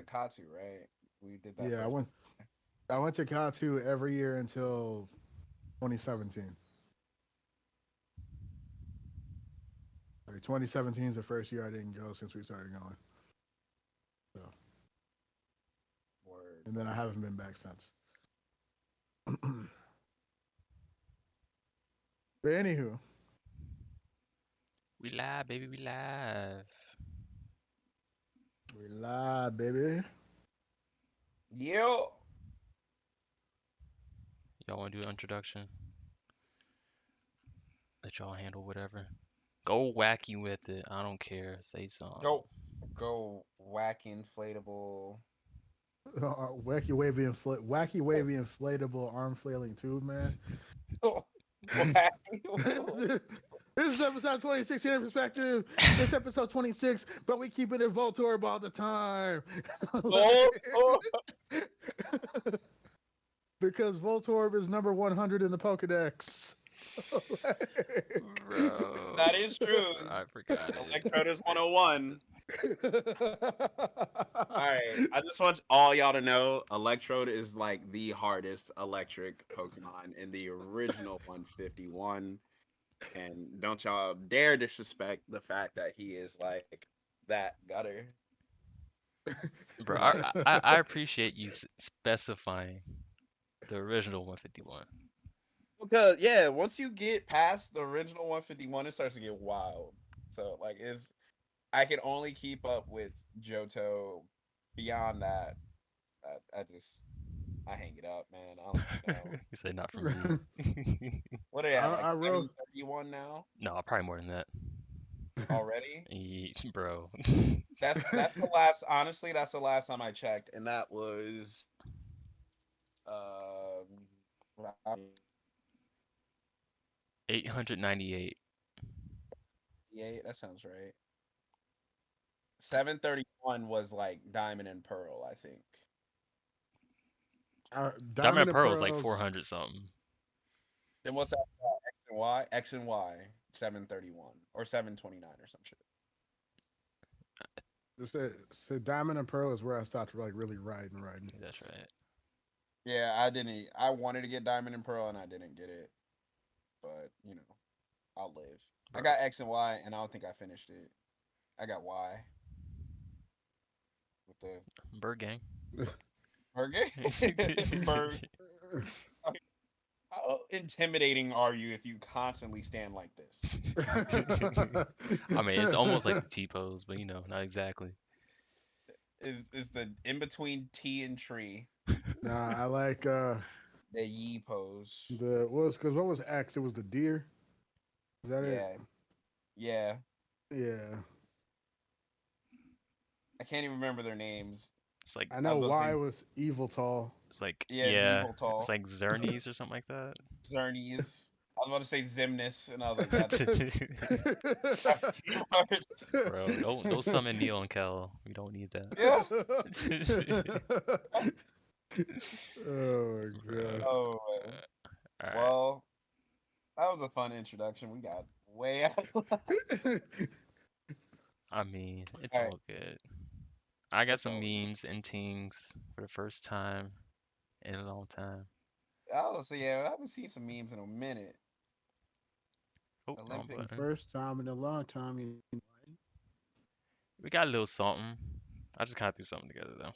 Katsu, right? We did that Yeah, first. I went to Katu every year until 2017. Like 2017 is the first year I didn't go since we started going. So, Word. and then I haven't been back since. But anywho, We live, baby. We live. we live, baby. Yo. Y'all want to do an introduction? Let y'all handle whatever. Go wacky with it. I don't care. Say something. Go whack inflatable. Wacky wavy inflatable arm flailing tube, man. Whack. This is episode 26 in perspective. It's episode 26, but we keep it in Voltorb all the time. Oh, oh. Because Voltorb is number 100 in the Pokedex. Bro, That is true. I forgot it. Electrode 101. All right. I just want all y'all to know Electrode is like the hardest electric Pokemon in the original 151. And don't y'all dare disrespect the fact that he is like that gutter. Bro, I appreciate you specifying the original 151. Because yeah, once you get past the original 151, it starts to get wild. So like it's I can only keep up with Johto. Beyond that, I just I hang it up, man. I don't even know. You say not for me. What are they at? Like I wrote 731 now No, probably more than that. already? Bro. That's the last. Honestly, that's the last time I checked, and that was around 898. 88. That sounds right. 731 was like Diamond and Pearl, I think. Diamond Diamond and and Pearl is like Pearls. 400 something. Then what's that? X and Y. X and Y. 731 or 729 or some shit. So Diamond and Pearl is where I started to like really riding. That's right. Yeah, I didn't. I wanted to get Diamond and Pearl, and I didn't get it. But I'll live. I Bro. got X and Y, and I don't think I finished it. I got Y with the Bird Gang. burger. Bird. How intimidating are you if you constantly stand like this? I mean, it's almost like the T pose, but not exactly. Is the in between T and tree Nah, I like the Yi pose? the what was X? It was the deer. Is that it? Yeah, yeah. Yeah. I can't even remember their names. It's like I I know was about to Y say was evil tall. yeah, yeah, it's Zeevoltall, like Zernies or something like that. Xerneas. I was about to say Zimnus, and I was like, that's too hard. Bro, don't summon Neil and Kel. We don't need that. Yeah. Oh my god. Bro. Oh, All right. well, that was a fun introduction. We got way out. All I mean, it's right, all good. I got that's some always. memes and things for the first time in a long time. I was say yeah. I haven't seen some memes in a minute. Oh, wrong Olympic. The button. first time in a long time. We got a little something. I just kind of threw something together though.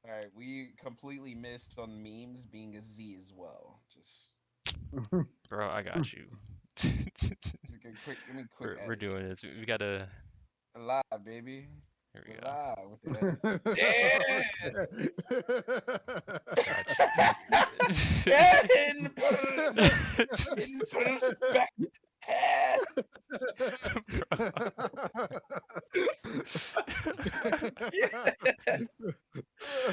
All right, we completely missed on memes being a Z as well. Just, Bro, I got you. just get quick. Give me a quick We're edit. doing this. We gotta. Live, baby. Here we We're go. live with the edit. Yeah. Got you. in, in perspective.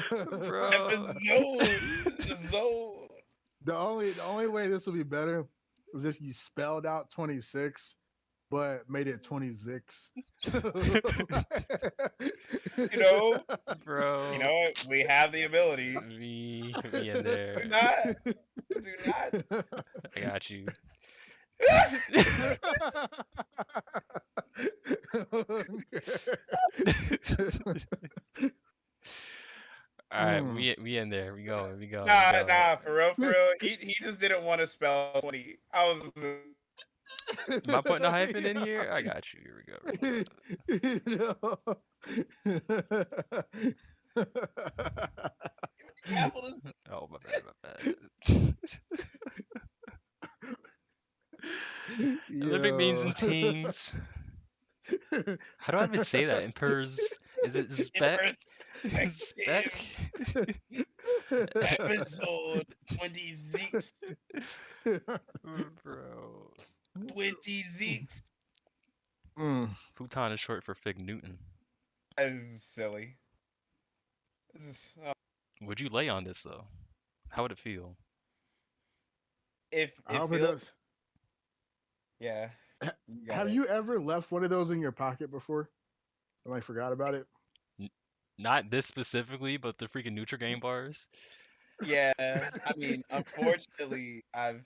Bro. Episode zone. The only way this will be better was if you spelled out 26 but made it 26. You know, you Bro. know what? We have the ability. Me in Do there. not, do not. I got you. All right, Mm. we in there. We going. We go. We Nah, go. nah, for real, for real. He just didn't want to spell 20. I was Am I putting a hyphen in Yeah. here? I got you. Here we go. Here we go. capitals. Oh, my bad. My bad. Olympic means Yo. and tings. How do I even say that? Impers. Is it spec? Spec? Perspective episode 26. Bro. 26. Mm. Futon is short for Fig Newton. This is silly. This is, Would you lay on this though? How would it feel? if I it hope it feels, does. yeah, you got Have it. you ever left one of those in your pocket before and like forgot about it? N- Not this specifically, but the freaking Nutrigrain bars. Yeah, I mean, unfortunately, I've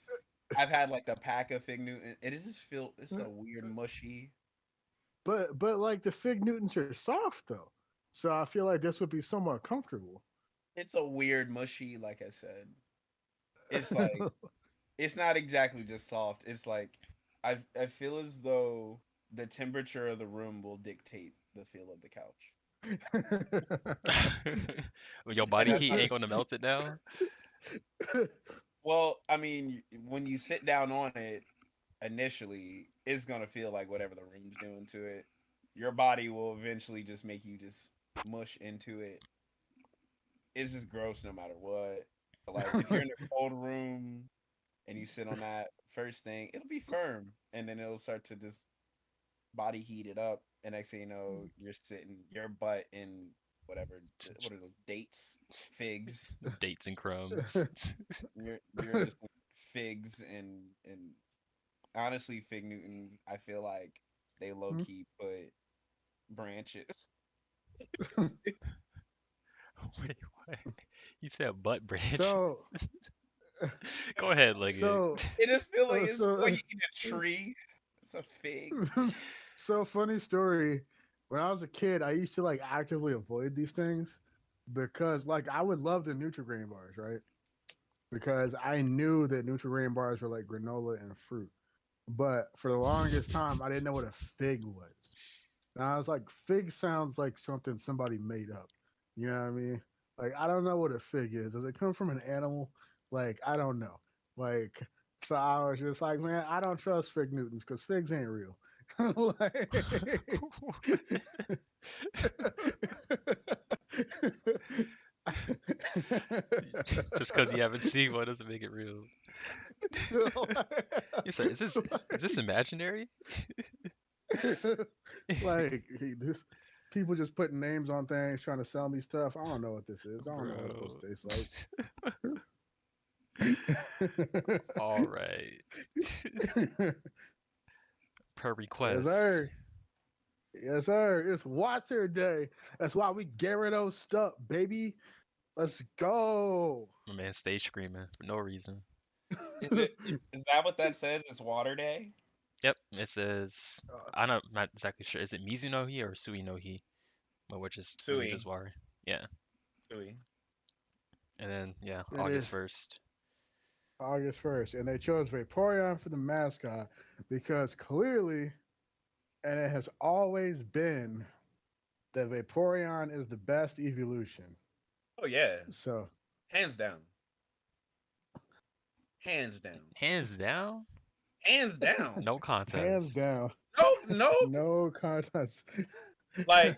had like the pack of Fig Newton. It just feel it's a weird mushy. But like the Fig Newtons are soft though, so I feel like this would be somewhat comfortable. It's a weird mushy. Like I said, it's like it's not exactly just soft. It's like I feel as though the temperature of the room will dictate the feel of the couch. Your And body that's heat not ain't gonna melt it down. well, I mean, when you sit down on it initially, it's gonna feel like whatever the room's doing to it. Your body will eventually just make you just mush into it. It's just gross no matter what. But like if you're in a cold room and you sit on that first thing, it'll be firm, and then it'll start to just body heat it up, and next thing you know, you're sitting your butt in whatever. What are those dates? Figs. Dates and crumbs. You're just in figs and honestly, Fig Newton. I feel like they low key put branches. Wait, what? You said butt branch. so Go ahead, Leggett. so It just feel like it's like so eating a tree. It's a fig. so funny story. When I was a kid, I used to like actively avoid these things because like I would love the Nutri-Grain bars, right? Because I knew that Nutri-Grain bars were like granola and fruit. But for the longest time, I didn't know what a fig was. And I was like, fig sounds like something somebody made up. You know what I mean? Like, I don't know what a fig is. Does it come from an animal? Like, I don't know. Like, so I was just like, man, I don't trust Fig Newtons because figs ain't real. Like, Just because you haven't seen one doesn't make it real. You said, is this imaginary? like this people just putting names on things trying to sell me stuff. I don't know what this is. I don't know what it's Bro. supposed to taste All right. like. Per Yes, request. sir. Yes, sir. It's water day. That's why we Gyarados up, baby. Let's go. My man stage screaming for no reason. Is that what that says? It's water day. Yep, it says I'm not exactly sure. Is it Mizuno-hi or Sui-no-hi? But which is Sui. water. Yeah. Sui. And then yeah, It August is 1st. August 1st, and they chose Vaporeon for the mascot because clearly, and it has always been, that Vaporeon is the best evolution. Oh yeah, So, hands down. Hands down. Hands down? Hands down. No hands contest. down, No, no. no contest. Like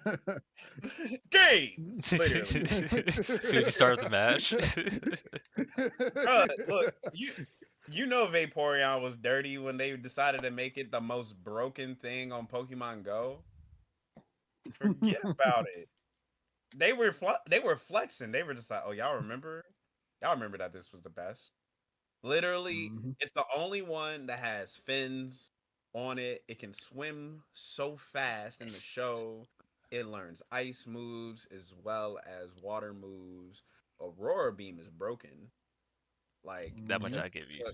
game. As Literally. soon as you start the match. Bruh, look, you know Vaporeon was dirty when they decided to make it the most broken thing on Pokemon Go. Forget about it. They were flexing. They were just like, "Oh, Y'all remember that this was the best." Literally, Mhm. it's the only one that has fins on it. It can swim so fast in the show. It learns ice moves as well as water moves. Aurora Beam is broken. Like That much Mhm. I give you.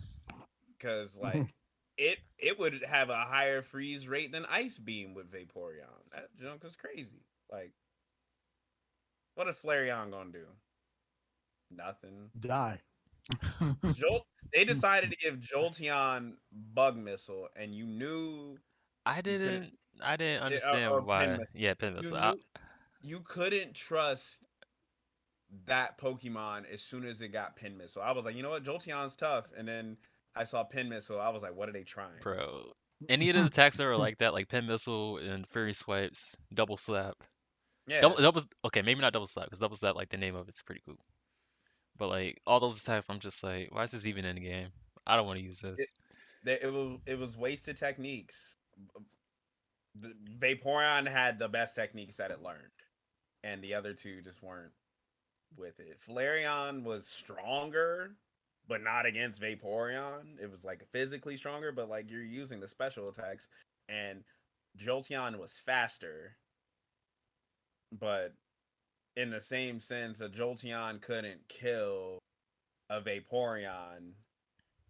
because like it would have a higher freeze rate than Ice Beam with Vaporeon. That junk is crazy. Like, what is Flareon gonna do? Nothing. Die. Jolt. They decided to give Jolteon bug missile, and you knew I you couldn't. didn't I didn't Or understand pin why. missile. Yeah, pin You missile. knew you couldn't trust that Pokemon as soon as it got pin missile. I was like, you know what, Jolteon's tough, and then I saw pin missile. I was like, what are they trying? Bro, any of the attacks that were like that, like pin missile and Fury swipes, double slap, Yeah, okay, maybe not double slap because double slap, like the name of it's pretty cool. But like all those attacks, I'm just like, why is this even in the game? I don't want to use it, this. it was wasted techniques. The Vaporeon had the best techniques that it learned, and the other two just weren't with it. Flareon was stronger, but not against Vaporeon. It was like physically stronger, but like you're using the special attacks, and Jolteon was faster, but in the same sense, a Jolteon couldn't kill a Vaporeon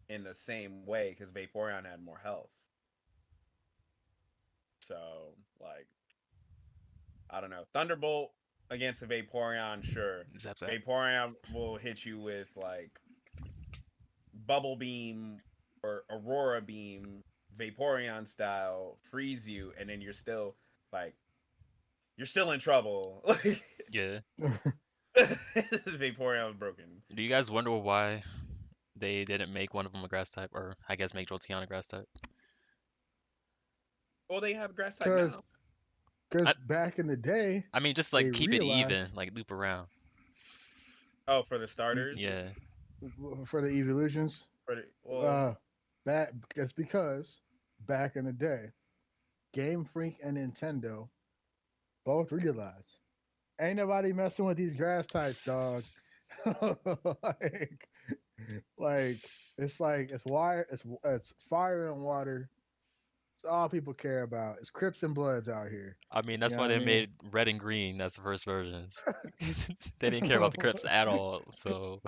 in the same way because Vaporeon had more health. So, like, I don't know. Thunderbolt against a Vaporeon, sure. Zap zap. Vaporeon will hit you with like Bubble Beam or Aurora Beam, Vaporeon style, freeze you, and then like you're still in trouble. Like Yeah. Vaporeon was broken. Do you guys wonder why they didn't make one of them a grass type, or I guess make Jolteon a grass type? Well, they have grass type Cause, now. I, cause back in the day, I mean, just they like keep it realized even, like loop around. Oh, for the starters. Yeah. for the evolutions, Well, uh, that it's because back in the day, Game Freak and Nintendo both realized ain't nobody messing with these grass types, dog. like, it's wire, it's fire and water. It's all people care about. It's Crips and Bloods out here. I mean, You that's know why what I they mean? made red and green as the first versions. They didn't care about the Crips at all. So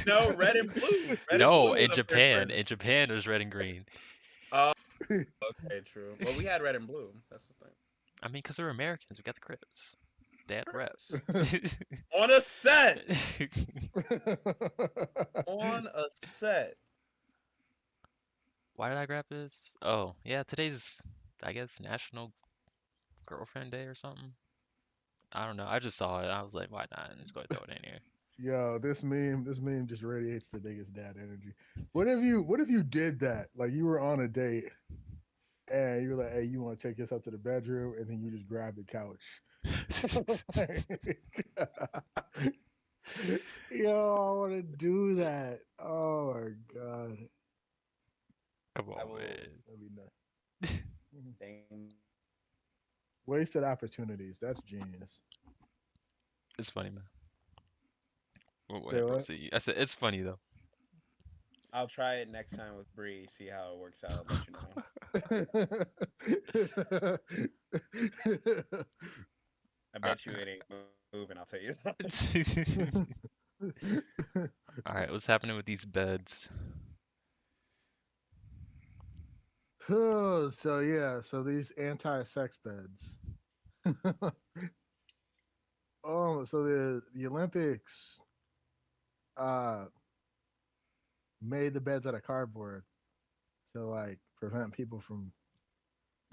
no, red and blue. Red and no, blue were the first In version. Japan it was red and green. Oh, okay, true. Well, we had red and blue. That's the thing. I mean, because we're Americans, we got the Crips. They had reps. On a set. On a set. Why did I grab this? Oh, yeah, today's, I guess, National Girlfriend Day or something. I don't know. I just saw it. I was like, why not? Just go throw it in here. Yo, this meme just radiates the biggest dad energy. What if you did that? Like you were on a date and you were like, hey, you want to take this up to the bedroom, and then you just grab the couch. Yo, I want to do that. Oh my god, Come I on, will. man. that'd be nuts. Dang. Wasted opportunities. That's genius. It's funny, man. Say Bro, what? see, I said it's funny though. I'll try it next time with Bree. See how it works out. Let you know. I All bet you it ain't moving. I'll tell you that. right. All right, what's happening with these beds? So yeah, so these anti-sex beds. Oh, so the Olympics uh made the beds out of cardboard to like prevent people from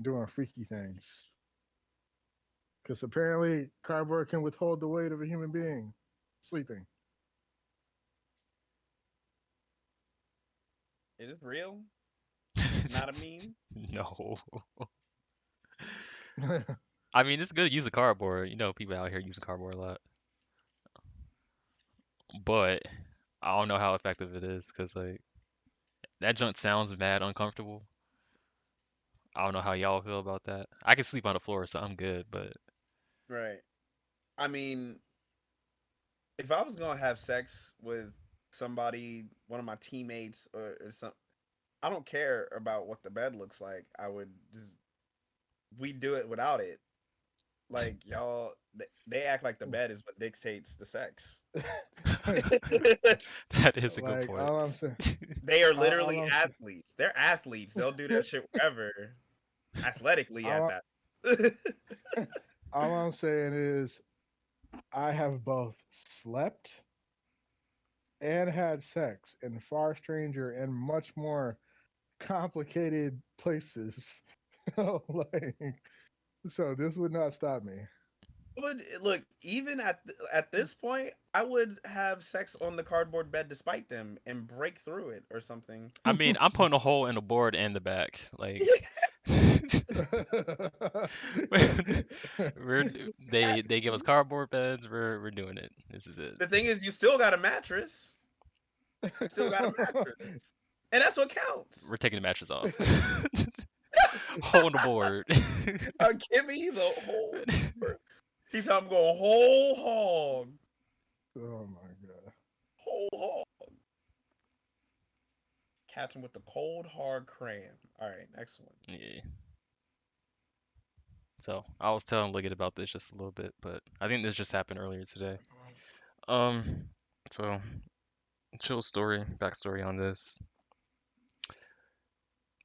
doing freaky things. Because apparently cardboard can withhold the weight of a human being sleeping. Is this real? This is not a meme. No. I mean, it's good to use a cardboard. You know, people out here using cardboard a lot. But I don't know how effective it is because like that junk sounds mad uncomfortable. I don't know how y'all feel about that. I can sleep on the floor, so I'm good. But Right. I mean, if I was gonna have sex with somebody, one of my teammates or some, I don't care about what the bed looks like. I would just we do it without it. Like y'all, they act like the bed is what dictates the sex. that is a good like point. all I'm saying, They are all literally I'm, athletes. They're athletes. They'll do that shit wherever, athletically at all, that. all I'm saying is I have both slept and had sex in far stranger and much more complicated places. Like, so this would not stop me. Would look even at this point, I would have sex on the cardboard bed despite them and break through it or something. I mean, I'm putting a hole in the board and the back. Like, we're they give us cardboard beds. We're doing it. This is it. The thing is, you still got a mattress. You still got a mattress, and that's what counts. We're taking the mattress off. Hole in the board. Give me the whole. He's I'm going whole hog, Oh my god. whole hog. Catch him with the cold hard cram. All right, next one. Yeah. So I was telling Liggett about this just a little bit, but I think this just happened earlier today. Um, so chill story, backstory on this.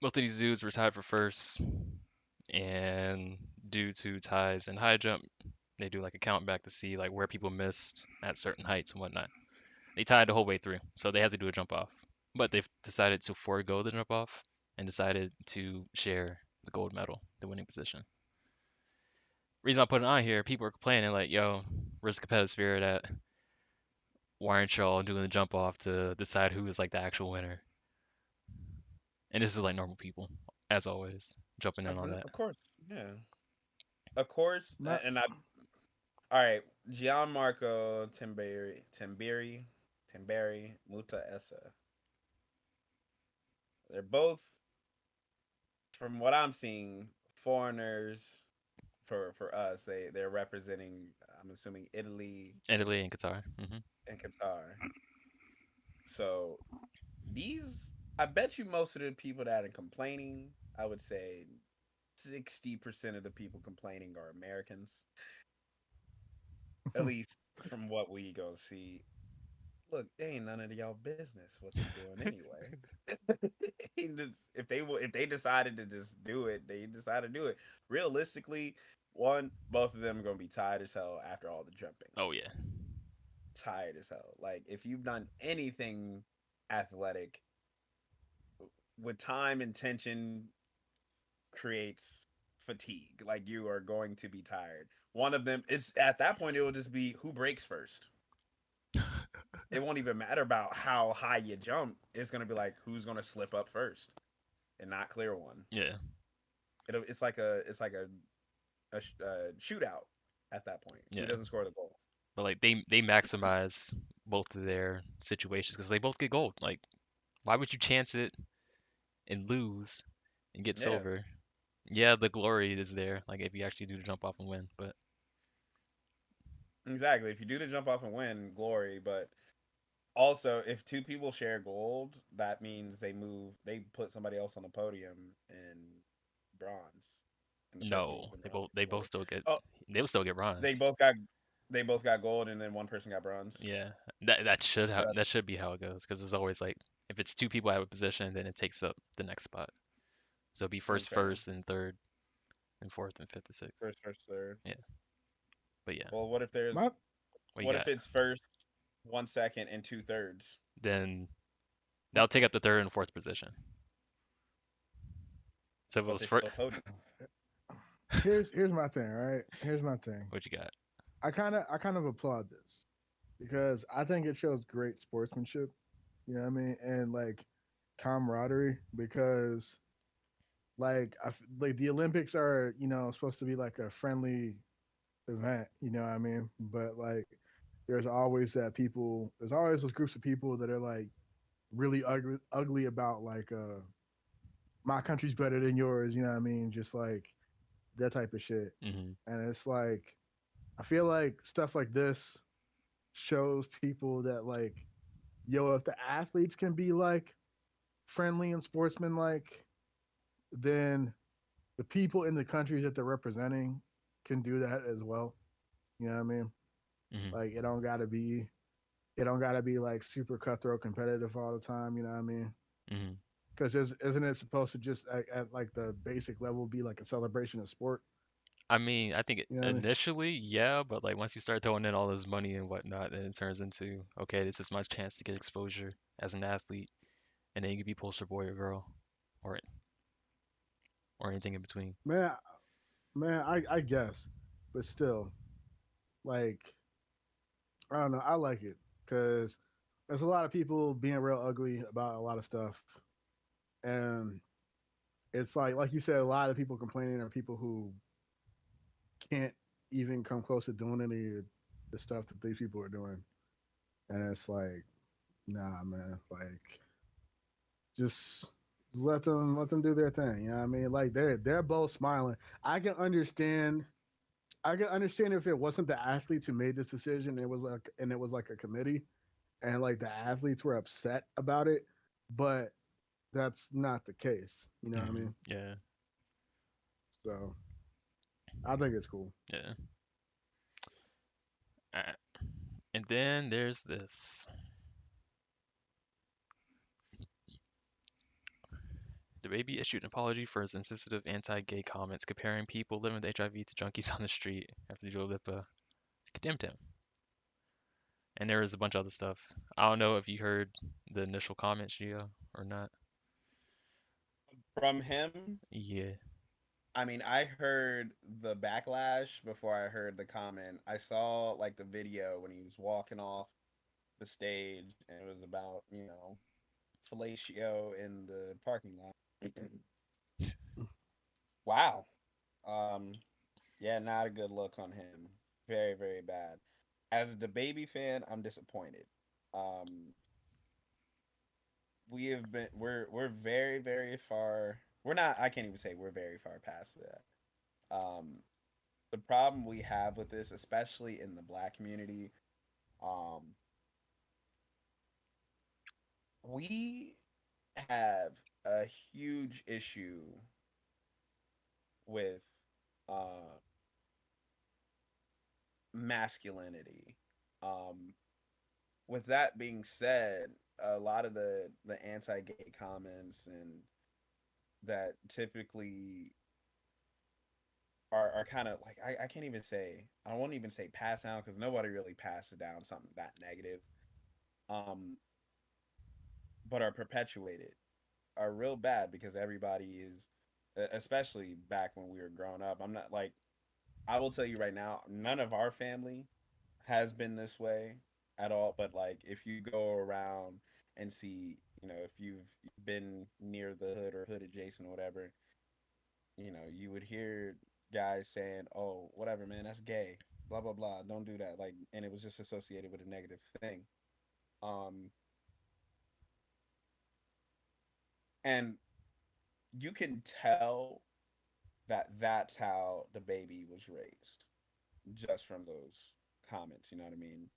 Both of these dudes were tied for first, and due to ties in high jump, they do like a count back to see like where people missed at certain heights and whatnot. They tied the whole way through, so they had to do a jump off. But they've decided to forego the jump off and decided to share the gold medal, the winning position. Reason I put it on here, people are complaining like, "Yo, where's the competitive spirit at? Why aren't y'all doing the jump off to decide who is like the actual winner?" And this is like normal people, as always, jumping in on that. Of course, yeah, of course. My And I all right, Gianmarco Timberi, Muta Essa. They're both, from what I'm seeing, foreigners for us. They're representing. I'm assuming Italy Italy and Qatar. and Qatar. So these, I bet you most of the people that are complaining, I would say 60% of the people complaining are Americans. At least from what we go see. Look, they ain't none of y'all business what they doing anyway. If they decided to just do it, they decide to do it. Realistically, one, both of them are gonna be tired as hell after all the jumping. Oh yeah. Tired as hell. Like if you've done anything athletic with time and tension creates fatigue. Like you are going to be tired. One of them is at that point it will just be who breaks first. It won't even matter about how high you jump. It's gonna be like who's gonna slip up first and not clear one. Yeah. It's like a shootout at that point. Who Yeah. doesn't score the goal? But like they maximize both of their situations because they both get gold. Like, why would you chance it and lose and get Yeah, silver? Yeah, the glory is there. Like if you actually do the jump off and win, but exactly. If you do the jump off and win, glory. But also, if two people share gold, that means they put somebody else on the podium in bronze, and the person who's no, been they bronze both they before. both still get Oh, they will still get they bronze. both got they both got gold, and then one person got bronze. Yeah, that should So that's that should be how it goes because it's always like if it's two people out of position, then it takes up the next spot. So it'd be okay. first, then third, and fourth, and fifth, and sixth. First, third. Yeah, but yeah, Well, my what you what if got? it's first, 1 second, and 2/3? Then that'll take up the third and fourth position. So if it But was they first, still podium. here's my thing, right? Here's my thing. what you got? I kind of applaud this because I think it shows great sportsmanship. You know what I mean? And like camaraderie because like the Olympics are supposed to be like a friendly event. You know what I mean? But like there's always those groups of people that are like really ugly about like my country's better than yours. You know what I mean? Just like that type of shit. Hmm. And it's like I feel like stuff like this shows people that like yo, if the athletes can be like friendly and sportsmanlike, then the people in the countries that they're representing can do that as well. You know what I mean? Hmm. Like it don't gotta be like super cutthroat competitive all the time. You know what I mean? Hmm. Because isn't it supposed to just at like the basic level be like a celebration of sport? I mean, I think You know what I mean? initially, yeah, but like once you start throwing in all this money and whatnot, then it turns into, okay, this is my chance to get exposure as an athlete, and then you could be poster boy or girl, or anything in between. Man, I guess, but still, like, I don't know. I like it because there's a lot of people being real ugly about a lot of stuff, and it's like you said, a lot of people complaining are people who can't even come close to doing any of the stuff that these people are doing, and it's like, nah, man, like just let them do their thing. You know what I mean? Like they're both smiling. I can understand. I can understand if it wasn't the athletes who made this decision. It was like a committee, and like the athletes were upset about it, but that's not the case. You know what I mean? Yeah, So I think it's cool. yeah. Alright. And then there's this. The baby issued an apology for his insensitive anti-gay comments comparing people living with HIV to junkies on the street after Dua Lipa condemned him. And there was a bunch of other stuff. I don't know if you heard the initial comments, Gio, or not. From him, Yeah. I mean, I heard the backlash before I heard the comment. I saw like the video when he was walking off the stage, and it was about fellatio in the parking lot. Wow. Um, yeah, not a good look on him. Very, very bad. As the baby fan, I'm disappointed. Um, we're very, very far. We're not. I can't even say we're very far past that. The problem we have with this, especially in the black community, um, we have a huge issue with uh, masculinity. Um, with that being said, a lot of the anti-gay comments and that typically are kind of like I can't even say I won't even say pass down because nobody really passes down something that negative. Um, but are perpetuated are real bad because everybody is, especially back when we were growing up. I'm not like I will tell you right now, none of our family has been this way at all. But like if you go around and see, if you've been near the hood or hood adjacent or whatever, you would hear guys saying, "Oh, whatever, man, that's gay." Blah blah blah. Don't do that. Like, and it was just associated with a negative thing. Um, and you can tell that that's how the baby was raised just from those comments. You know what I mean?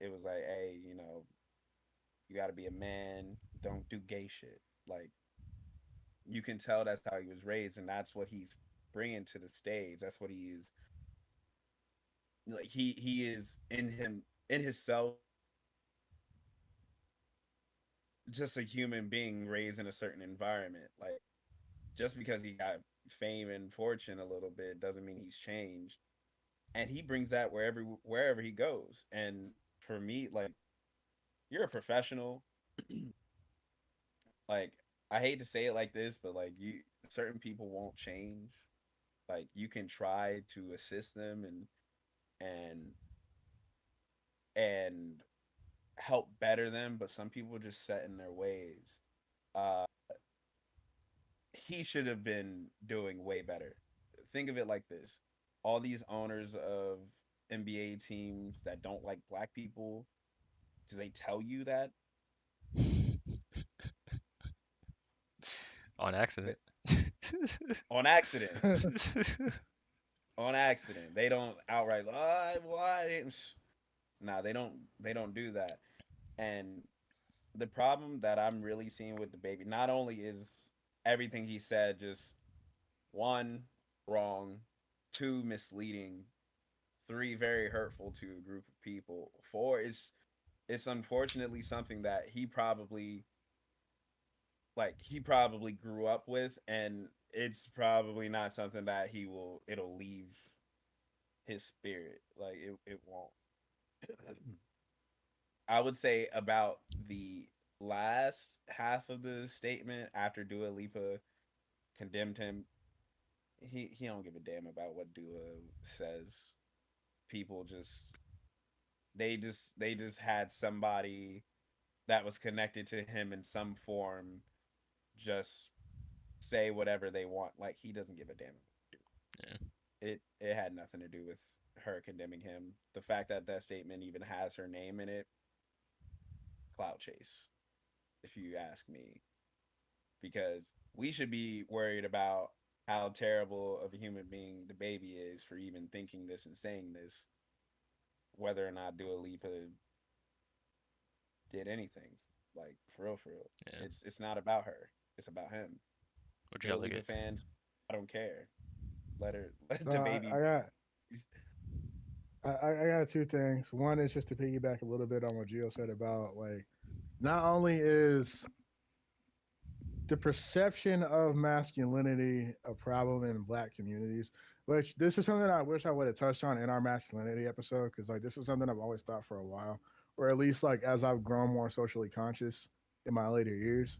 It was like, hey, you got to be a man. Don't do gay shit. Like, you can tell that's how he was raised, and that's what he's bringing to the stage. That's what he is like. He is in himself, just a human being raised in a certain environment. Like, just because he got fame and fortune a little bit doesn't mean he's changed. And he brings that wherever he goes. And for me, like, you're a professional. Like, I hate to say it like this, but like you certain people won't change. Like, you can try to assist them and and help better them, but some people just set in their ways. Uh he should have been doing way better. Think of it like this. All these owners of NBA teams that don't like black people, do they tell you that? On accident. That on accident. On accident. They don't outright, oh, why didn't nah, they don't do that. And the problem that I'm really seeing with the baby, not only is everything he said just one, wrong, two, misleading, three, very hurtful to a group of people, four, it's unfortunately something that he probably grew up with, and it's probably not something that it'll leave his spirit. Like it won't. I would say about the last half of the statement after Dua Lipa condemned him, he don't give a damn about what Dua says. People just had somebody that was connected to him in some form just say whatever they want. Like he doesn't give a damn. Yeah. It had nothing to do with her condemning him. The fact that that statement even has her name in it, clout chase, if you ask me, because we should be worried about how terrible of a human being the baby is for even thinking this and saying this, whether or not Dua Lipa did anything. Like for real, for real. Yeah. It's not about her. It's about him. What you Dua got, look Lipa at? fans, I don't care. Let So the baby. I got two things. One is just to piggyback a little bit on what Gio said about like not only is the perception of masculinity a problem in black communities, which this is something I wish I would have touched on in our masculinity episode, because like this is something I've always thought for a while, or at least like as I've grown more socially conscious in my later years,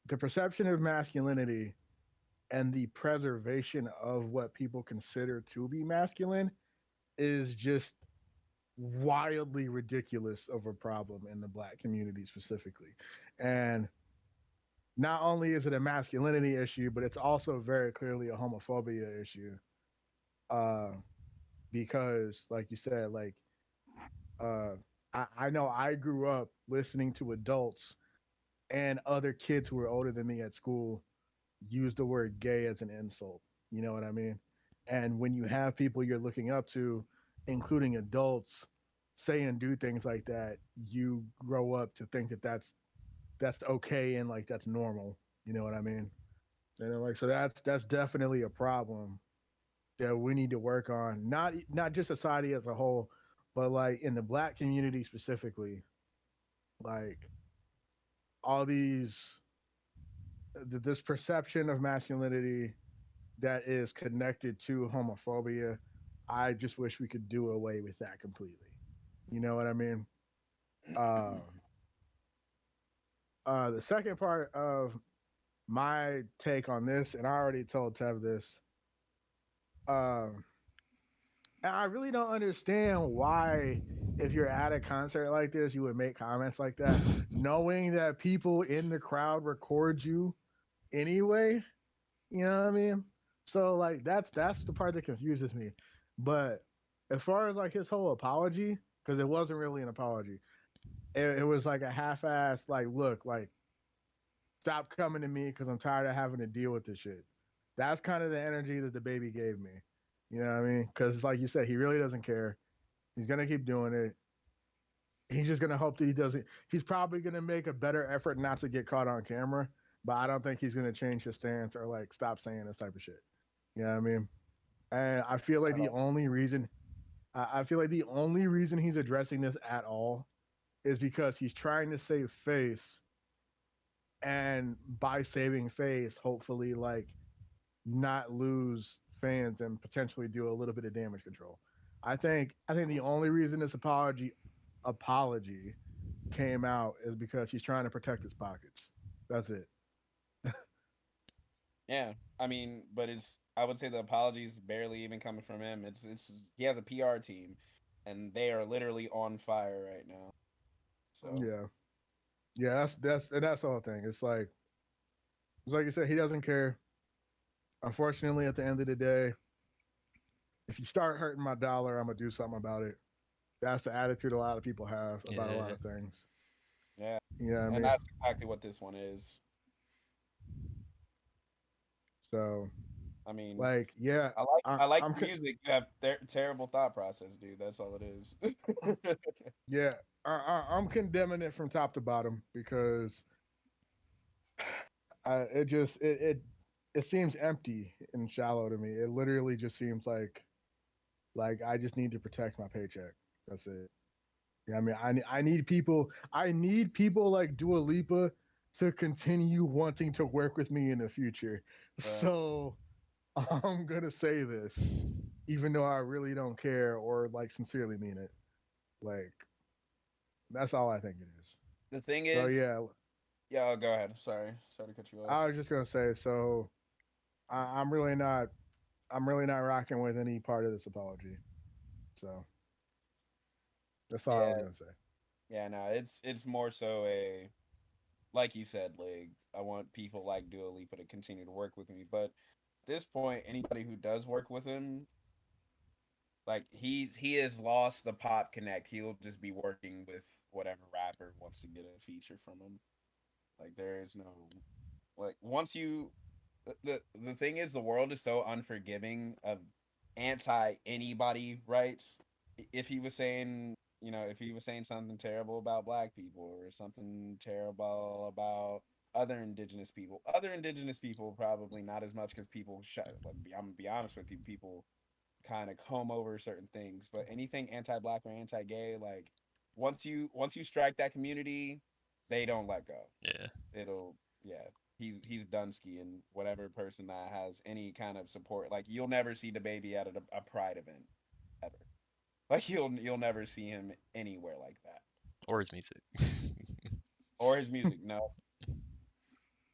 the perception of masculinity and the preservation of what people consider to be masculine is just wildly ridiculous of a problem in the black community specifically. And not only is it a masculinity issue, but it's also very clearly a homophobia issue. Uh, because, like you said, like uh, I know I grew up listening to adults and other kids who were older than me at school use the word gay as an insult. You know what I mean? And when you have people you're looking up to, including adults, say and do things like that, you grow up to think that that's okay and like that's normal. You know what I mean? And then, like so that's definitely a problem that we need to work on. Not just society as a whole, but like in the black community specifically. Like all these this perception of masculinity that is connected to homophobia. I just wish we could do away with that completely. You know what I mean? Uh, the second part of my take on this, and I already told Tev this, um, and I really don't understand why, if you're at a concert like this, you would make comments like that, knowing that people in the crowd record you anyway. You know what I mean? So like that's the part that confuses me. But as far as like his whole apology, because it wasn't really an apology, it was like a half-assed like, look, like stop coming to me because I'm tired of having to deal with this shit. That's kind of the energy that the baby gave me. You know what I mean? Because like you said, he really doesn't care. He's gonna keep doing it. He's just gonna hope that he doesn't. He's probably gonna make a better effort not to get caught on camera, but I don't think he's gonna change his stance or like stop saying this type of shit. You know what I mean? And I feel like At the all. only reason I feel like the only reason he's addressing this at all is because he's trying to save face, and by saving face, hopefully like not lose fans and potentially do a little bit of damage control. I think the only reason this apology came out is because he's trying to protect his pockets. That's it. Yeah, I mean, but it's I would say the apologies barely even coming from him. It's he has a PR team, and they are literally on fire right now. So Yeah, yeah. That's the whole thing. It's like you said, he doesn't care. Unfortunately, at the end of the day, if you start hurting my dollar, I'm gonna do something about it. That's the attitude a lot of people have about a lot Yeah. of things. yeah, You know what I and mean? that's exactly what this one is. So, I mean, like, yeah, I like I'm the music. You have terrible thought process, dude. That's all it is. yeah, I'm condemning it from top to bottom because it just it seems empty and shallow to me. It literally just seems like I just need to protect my paycheck. That's it. Yeah, I mean, I need people like Dua Lipa to continue wanting to work with me in the future. Right. So I'm gonna say this, even though I really don't care or like sincerely mean it. Like that's all I think it is. The thing So is, yeah, yeah. Go ahead. Sorry to cut you off. I was just gonna say. So I'm really not. I'm really not rocking with any part of this apology. So that's all I was Yeah, gonna say. yeah. No, it's more so a like you said, like I want people like Dua Lipa to continue to work with me, but at this point, anybody who does work with him, like he has lost the pop connect. He'll just be working with whatever rapper wants to get a feature from him. Like there is no like once you the thing is the world is so unforgiving of anti anybody, right? If he was saying, if he was saying something terrible about black people or something terrible about other indigenous people probably not as much because people I'm gonna be honest with you, people kind of comb over certain things, but anything anti-black or anti-gay, like once you strike that community, they don't let go. Yeah. It'll yeah. He's Dunsky and whatever person that has any kind of support. Like you'll never see the baby at a pride event ever. Like you'll never see him anywhere like that. Or his music. Or his music. No,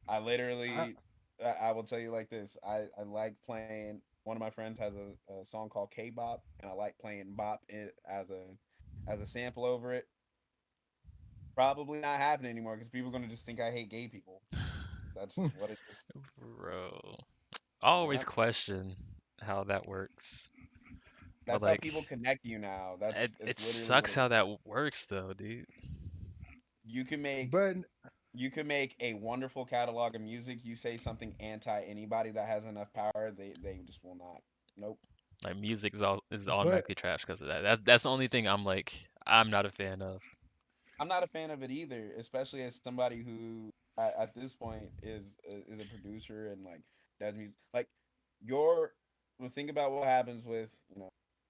I I, literally, I will tell you like this. I like playing. One of my friends has a song called K Bop, and I like playing bop it as a sample over it. Probably not happening anymore because people are gonna just think I hate gay people. That's just what it is. Bro. I always Yeah, question how that works. But that's how like people connect you now. it, It's it literally what sucks it how is. that works though, dude. You can make but you can make a wonderful catalog of music. You say something anti anybody that has enough power, they just will not. Nope. Like music is but automatically trash because of that. That's the only thing I'm not a fan of. I'm not a fan of it either, especially as somebody who at this point is a producer and like does music. Like your well, think about what happens with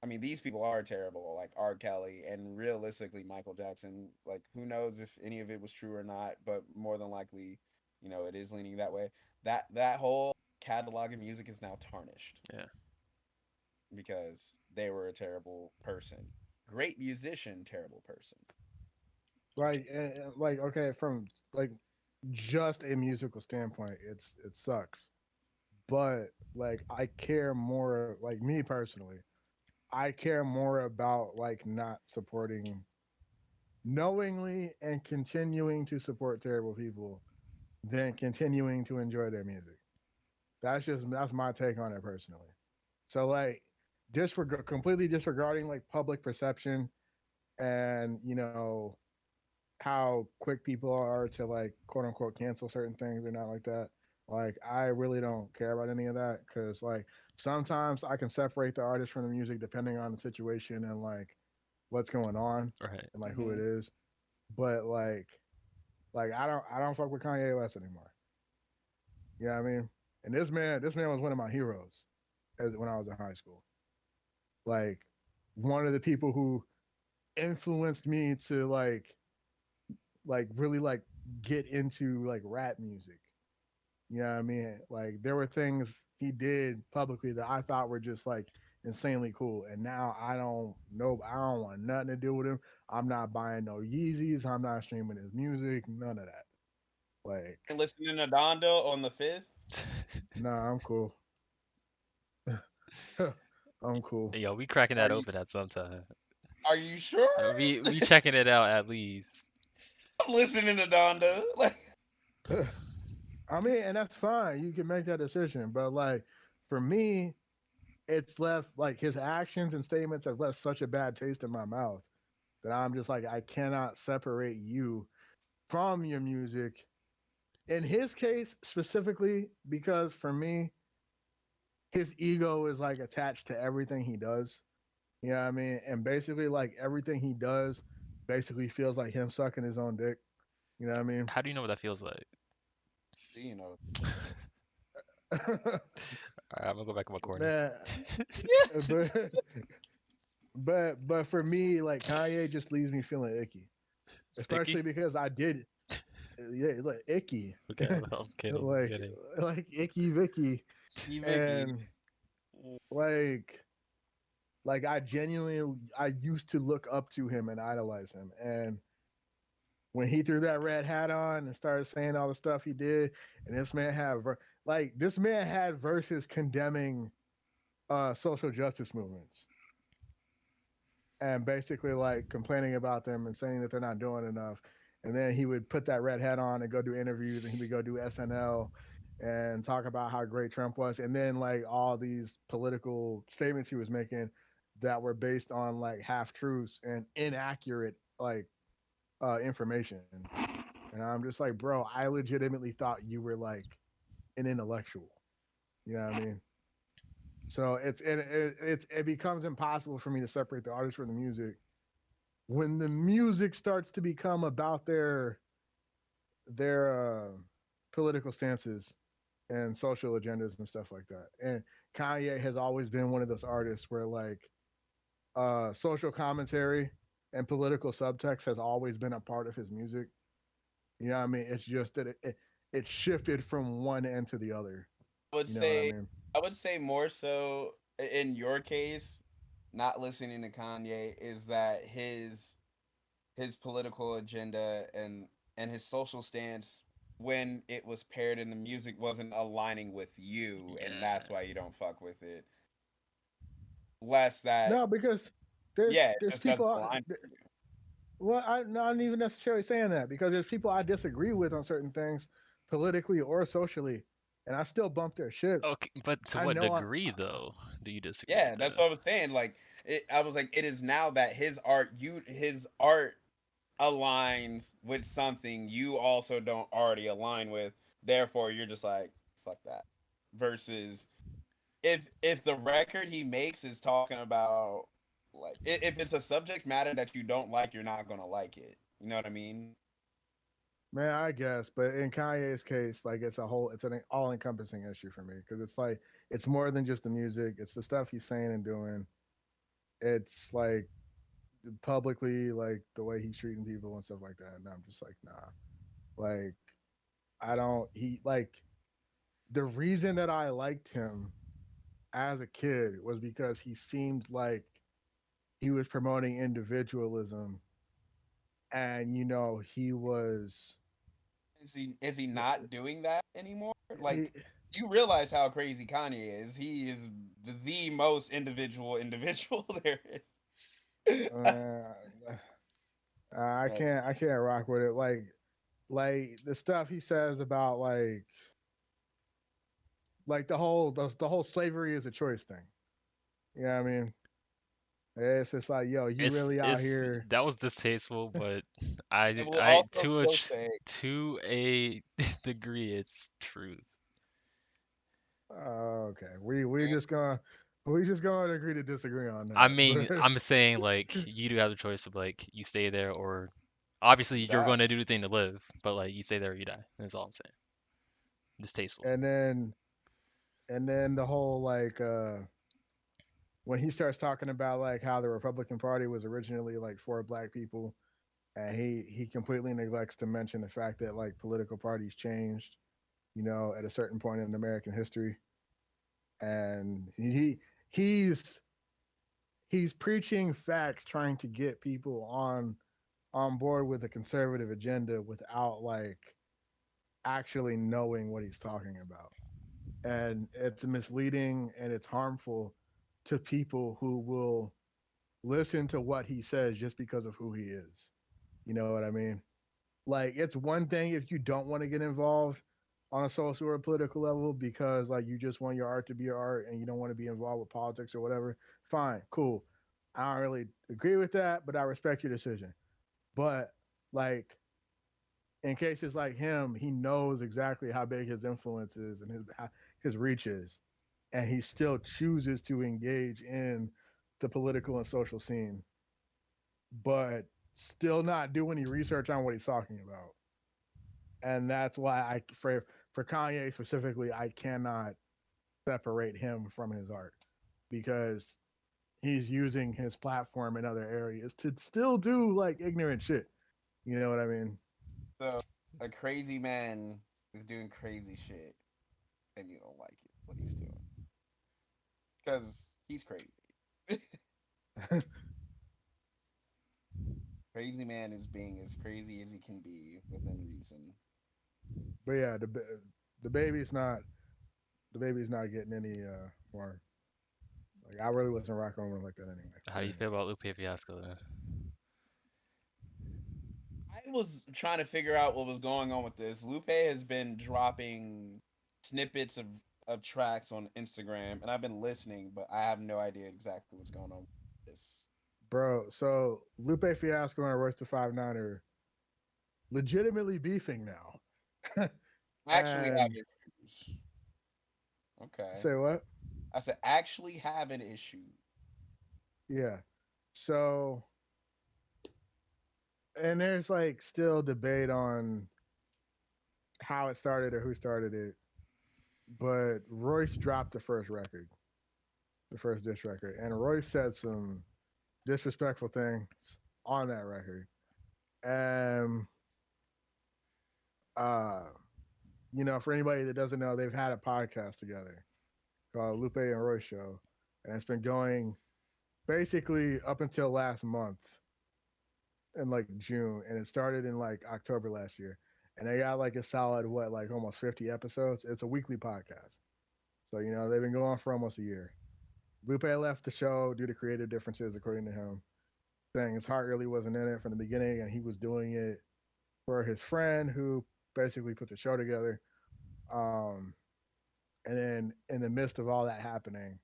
I mean, these people are terrible, like R. Kelly and realistically Michael Jackson. Like, who knows if any of it was true or not? But more than likely, it is leaning that way. That whole catalog of music is now tarnished Yeah. because they were a terrible person. Great musician, terrible person. like okay, from like just a musical standpoint, it sucks. But like I care more. Like me personally, I care more about like not supporting knowingly and continuing to support terrible people than continuing to enjoy their music. That's my take on it personally. So like completely disregarding like public perception and how quick people are to like quote unquote cancel certain things or not like that. Like I really don't care about any of that because like sometimes I can separate the artist from the music depending on the situation and like what's going on Right. and like who it Hmm. is. But like I don't fuck with Kanye West anymore. You know what I mean? And this man was one of my heroes when I was in high school. Like one of the people who influenced me to like really like get into like rap music. You know what I mean? Like there were things he did publicly that I thought were just like insanely cool. And now I don't want nothing to do with him. I'm not buying no Yeezys. I'm not streaming his music. None of that. Like, And listening to Donda on the fifth. nah, I'm cool. I'm cool. Yo, we cracking Are that you open at some time. are you sure? We checking it out at least. I'm listening to Donda. Like I mean, and that's fine. You can make that decision. But like for me, it's left like his actions and statements have left such a bad taste in my mouth that I'm just like I cannot separate you from your music. In his case specifically, because for me, his ego is like attached to everything he does. You know what I mean? And basically, like everything he does, basically feels like him sucking his own dick. You know what I mean? How do you know what that feels like? feels like. Alright, I'm gonna go back in my corner. Man, but but for me, like Kanye just leaves me feeling icky, Sticky? especially because I did. yeah, like icky, Okay, I'm kidding. I'm like kidding. icky Vicky, Vicky. and like I genuinely I used to look up to him and idolize him, and when he threw that red hat on and started saying all the stuff he did, and this man had verses condemning social justice movements and basically like complaining about them and saying that they're not doing enough. And then he would put that red hat on and go do interviews, and he would go do SNL and talk about how great Trump was. And then like all these political statements he was making that were based on like half truths and inaccurate like information. And I'm just like, bro, I legitimately thought you were like an intellectual. You know what I mean? So it becomes impossible for me to separate the artist from the music when the music starts to become about their political stances and social agendas and stuff like that. And Kanye has always been one of those artists where like social commentary and political subtext has always been a part of his music. You know what I mean? It's just that it shifted from one end to the other. I would You know what I say mean? I would say more so in your case, not listening to Kanye is that his political agenda and his social stance when it was paired in the music wasn't aligning with you, and that's Yeah. why you don't fuck with it. Less that, No, because yeah, it there's just doesn't people. align with you. Well, I'm not even necessarily saying that because there's people I disagree with on certain things, politically or socially, and I still bump their shit. Okay, but to I what know degree though do you disagree Yeah, with that's that? what I was saying. Like, I was like, it is now that his art aligns with something you also don't already align with. Therefore, you're just like, fuck that. Versus if the record he makes is talking about, like, if it's a subject matter that you don't like, you're not gonna like it. You know what I mean? man, I guess, but in Kanye's case, like it's an all-encompassing issue for me because it's like it's more than just the music; it's the stuff he's saying and doing. It's like publicly, like the way he's treating people and stuff like that. And I'm just like, nah, like I don't. He like the reason that I liked him as a kid was because he seemed like he was promoting individualism, and he was Is he not doing that anymore? he, Like, you realize how crazy Kanye is. He is the most individual there is. uh, Like, I can't rock with it. Like the stuff he says about like the whole slavery is a choice thing. You know what I mean? It's just like, yo, you really out It's here. that was distasteful, but I I will I also still say, to a degree it's truth. Okay, we just gonna agree to disagree on I that. mean, I'm saying like you do have the choice of like you stay there or obviously you you're die. going to do the thing to live, but like you stay there or you die. That's all I'm saying. Distasteful. and then the whole like when he starts talking about like how the Republican Party was originally like for black people, and he completely neglects to mention the fact that like political parties changed, at a certain point in American history, and he's he's preaching facts, trying to get people on board with a conservative agenda without like actually knowing what he's talking about, and it's misleading and it's harmful to people who will listen to what he says just because of who he is. You know what I mean? Like it's one thing if you don't want to get involved on a social or political level because like you just want your art to be your art and you don't want to be involved with politics or whatever. Fine, cool. I don't really agree with that, but I respect your decision. But like in cases like him, he knows exactly how big his influence is and his reach is, and he still chooses to engage in the political and social scene, but still not do any research on what he's talking about. And that's why for Kanye specifically, I cannot separate him from his art because he's using his platform in other areas to still do like ignorant shit. You know what I mean? So a crazy man is doing crazy shit, and you don't like it what he's doing because he's crazy. Crazy man is being as crazy as he can be within reason. But yeah, the baby's not the baby's not getting any more. Like I really wasn't rocking with him like that anyway. How But do you feel anyway, about Lupe Fiasco then? I was trying to figure out what was going on with this. Lupe has been dropping snippets of tracks on Instagram, and I've been listening, but I have no idea exactly what's going on with this. bro, so Lupe Fiasco and Royce the 5'9" are legitimately beefing now. Actually, have And issues. Okay, say what? I said actually have an issue. Yeah. So and there's like still debate on how it started or who started it. But Royce dropped the first record, the first diss record, and Royce said some disrespectful things on that record. And uh, for anybody that doesn't know, they've had a podcast together called Lupe and Royce Show, and it's been going basically up until last month in like June, and it started in like October last year. And they got like a solid what, like almost 50 episodes. It's a weekly podcast, so they've been going for almost a year. Lupe left the show due to creative differences, according to him, saying his heart really wasn't in it from the beginning, and he was doing it for his friend who basically put the show together. Um, and then in the midst of all that happening,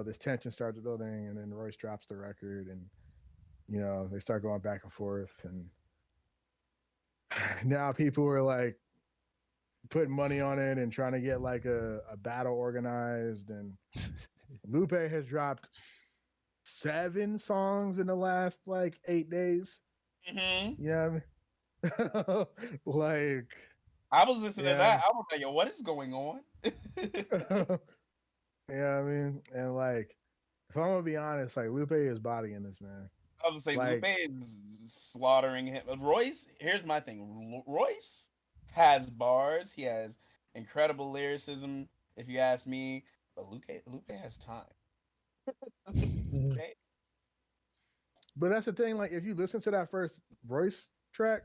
this tension starts building, and then Royce drops the record, and they start going back and forth, and now people are like putting money on it and trying to get like a battle organized, and Lupe has dropped 7 songs in the last like 8 days. Hmm. You know what I mean? Like, I was listening to yeah, that. I was like, "Yo, what is going on?" yeah. I mean, and like, if I'm gonna be honest, like Lupe is bodying this man. I was gonna say Lupe Like, is slaughtering him. Royce, here's my thing. Royce has bars. He has incredible lyricism, if you ask me. But Lupe has time. Okay? but that's the thing. Like, if you listen to that first Royce track,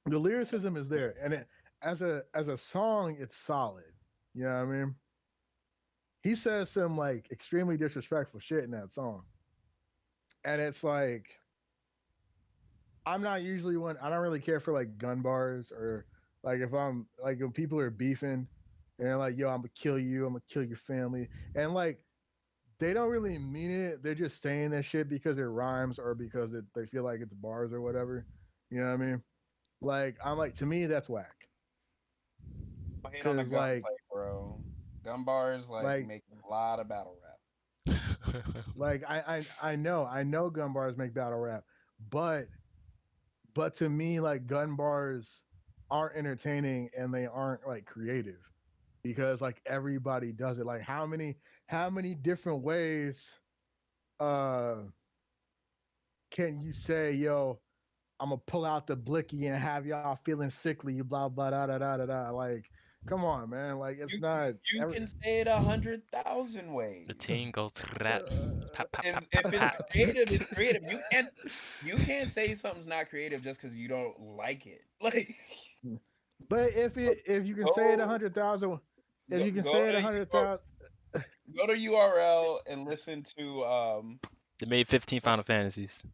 the lyricism is there, and as a song, it's solid. You know what I mean? He says some like extremely disrespectful shit in that song, and it's like I'm not usually one. I don't really care for like gun bars or like if I'm like when people are beefing and they're like, "Yo, I'm gonna kill you. I'm gonna kill your family," and like they don't really mean it. They're just saying that shit because it rhymes or because they feel like it's bars or whatever. You know what I mean? Like I'm like to me that's whack. I hate on the Cause gunplay, bro. Gun bars like like make a lot of battle rap. I know gun bars make battle rap, but to me like gun bars aren't entertaining and they aren't like creative because like everybody does it. Like how many different ways uh can you say, yo, I'm gonna pull out the blicky and have y'all feeling sickly, you blah blah da da da da da. Like, come on, man. Like, it's You not. you can say it 100,000 The ways. team goes rap. Pap, pap, pap, Is pap, if it's pap. creative, it's creative. You can't say something's not creative just because you don't like it. Like But if you can say it a go 100,000, if go you can go say it to 100,000, go to URL and listen to They made 15 Final Fantasies.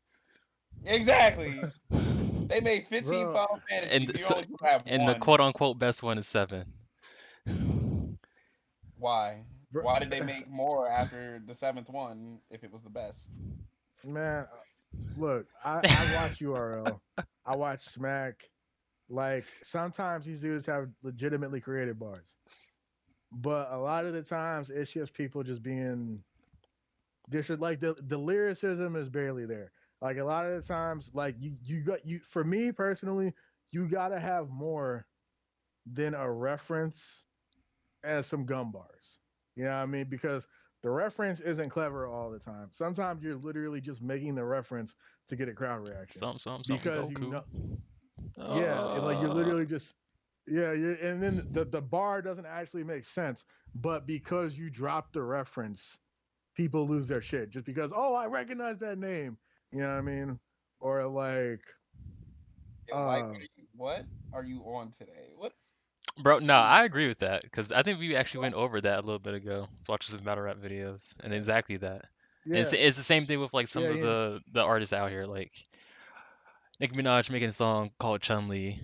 exactly. They made 15 bro, Final And Fantasies. You so, only could have and the one. quote unquote best one is 7. Why? bro, Why did they make more after the seventh one if it was the best? man, look, I watch URL, I watch Smack. Like sometimes these dudes have legitimately creative bars, but a lot of the times it's just people just being like the lyricism is barely there. Like a lot of the times, like you got you for me personally, you gotta have more than a reference and some gum bars. You know what I mean? Because The reference isn't clever all the time. Sometimes you're literally just making the reference to get a crowd reaction Something because you Goku. know, yeah, like you're Uh, literally just, yeah, and then the bar doesn't actually make sense, but because you drop the reference, people lose their shit just because, oh, I recognize that name. You know what I mean? Or like, Yo, Mike, uh, what are you on today? What's bro, no, Jesus? I agree with that because I think we actually went over that a little bit ago. I was watching some battle rap videos and exactly that. And yeah, it's the same thing with like some yeah, of yeah. the artists out here, like Nicki Minaj making a song called Chun Li,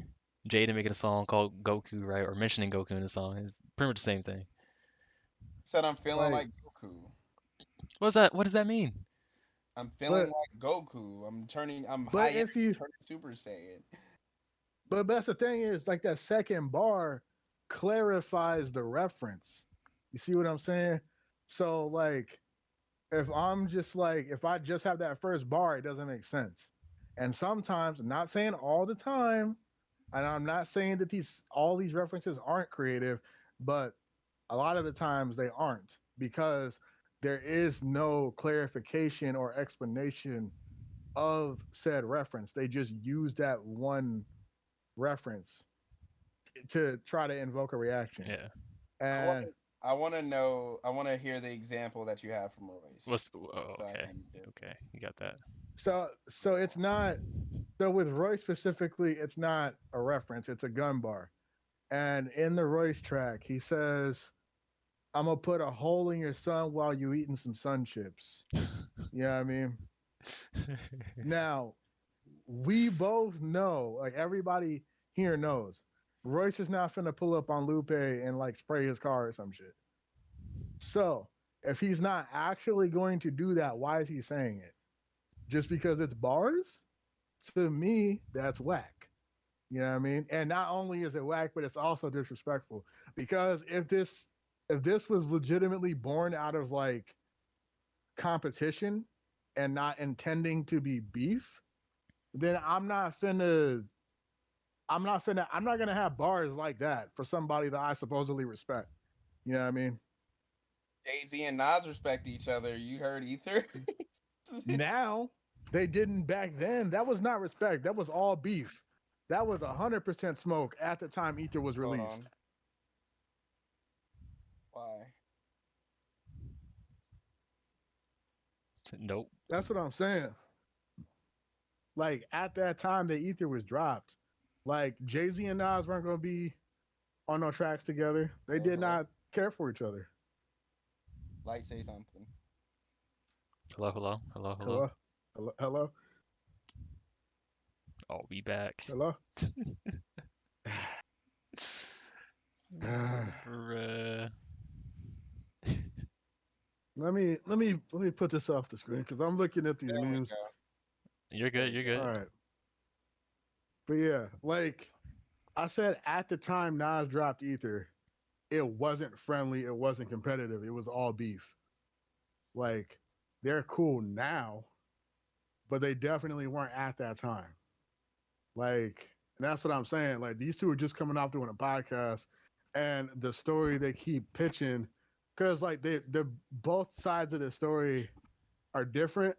Jada making a song called Goku, right? Or mentioning Goku in the song. It's pretty much the same thing. Said I'm feeling Like, like Goku. What's that? What does that mean? I'm feeling but like Goku. I'm high but energy if you turning Super Saiyan. but that's the thing is like that second bar clarifies the reference. You see what I'm saying? So like if I'm just like if I just have that first bar, it doesn't make sense. And sometimes, I'm not saying all the time, and I'm not saying that these all these references aren't creative, but a lot of the times they aren't because there is no clarification or explanation of said reference. They just use that one reference to try to invoke a reaction. Yeah. I want And to. I want to know. I want to hear the example that you have from Royce, Oh, so I okay. can get. Okay, you got that. so it's not so with Royce specifically, it's not a reference, it's a gun bar. And in the Royce track, he says, I'm gonna put a hole in your sun while you eating some sun chips. You know what I mean? Now, we both know, like everybody here knows, Royce is not finna pull up on Lupe and like spray his car or some shit. So if he's not actually going to do that, why is he saying it? Just because it's bars? To me, that's whack. You know what I mean? And not only is it whack, but it's also disrespectful. Because if this was legitimately born out of like competition and not intending to be beef, then I'm not gonna have bars like that for somebody that I supposedly respect. You know what I mean? Jay Z and Nas respect each other. You heard Ether? Now they didn't back then. That was not respect. That was all beef. That was 100% smoke at the time Ether was Hold released. on. Why? Nope. That's what I'm saying. Like at that time that Ether was dropped, like Jay Z and Nas weren't going to be on no tracks together. They Hello, did hello. not care for each other. Light, say something. Hello, hello, hello, hello. Hello, hello, hello, I'll be back. hello. Bruh. let me put this off the screen because I'm looking at these There we memes. go. You're There good, we you're go. All good. right, but yeah, like I said, at the time Nas dropped Ether, it wasn't friendly, it wasn't competitive, it was all beef. Like they're cool now, but they definitely weren't at that time. Like, and that's what I'm saying. Like, these two are just coming off doing a podcast, and the story they keep pitching, because like they both sides of the story are different,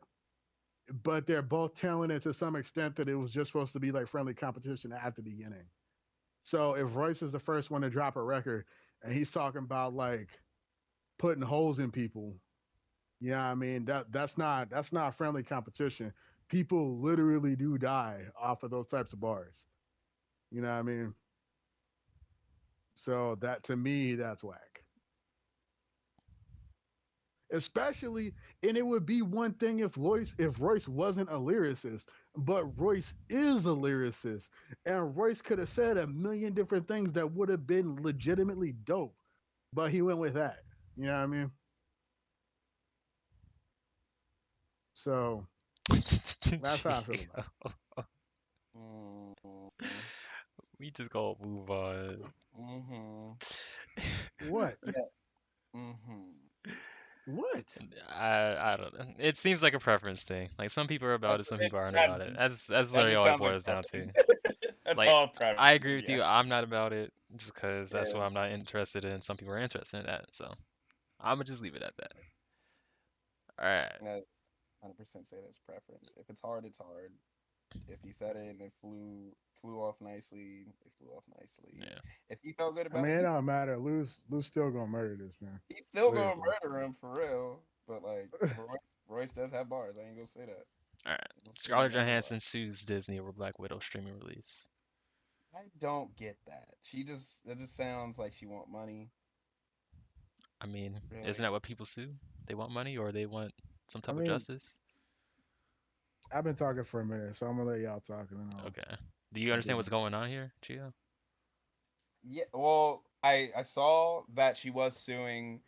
but they're both telling it to some extent that it was just supposed to be like friendly competition at the beginning. So if Royce is the first one to drop a record, and he's talking about like putting holes in people, yeah, I mean that's not friendly competition. People literally do die off of those types of bars. You know what I mean? So that to me, that's whack. Especially, and it would be one thing if Royce wasn't a lyricist, but Royce is a lyricist, and Royce could have said a million different things that would have been legitimately dope, but he went with that. You know what I mean? So that's how I feel about it. Mm-hmm. We just gonna move on. Mm-hmm. What? Yeah. Mm-hmm. What? I don't know. It seems like a preference thing. Like some people are about it, some people aren't about That's it. That's that literally just all it sounds like boils down to. preference. That's Like all I preference. agree with Yeah. you. I'm not about it just because that's Yeah. what I'm not interested in. Some people are interested in that, so I'm gonna just leave it at that. All right. And 100% say that's preference. If it's hard, it's hard. If he said it and it flew off nicely, it flew off nicely. Yeah. If he felt good I about mean, it, it don't matter. Lou's still gonna murder this man. he's still What do you gonna think? murder him for real. But like Royce does have bars. I ain't gonna say that. All right. I'm gonna say Scarlett nothing but Johansson sues Disney over Black Widow streaming release. I don't get that. It just sounds like she want money. I mean, isn't Really, that what people sue? They want money or they want some I type of mean, justice? I've been talking for a minute, so I'm gonna let y'all talk, and then Okay. Do you I'll give understand my what's going take. on here, Chia? yeah. Well, I saw that she was suing,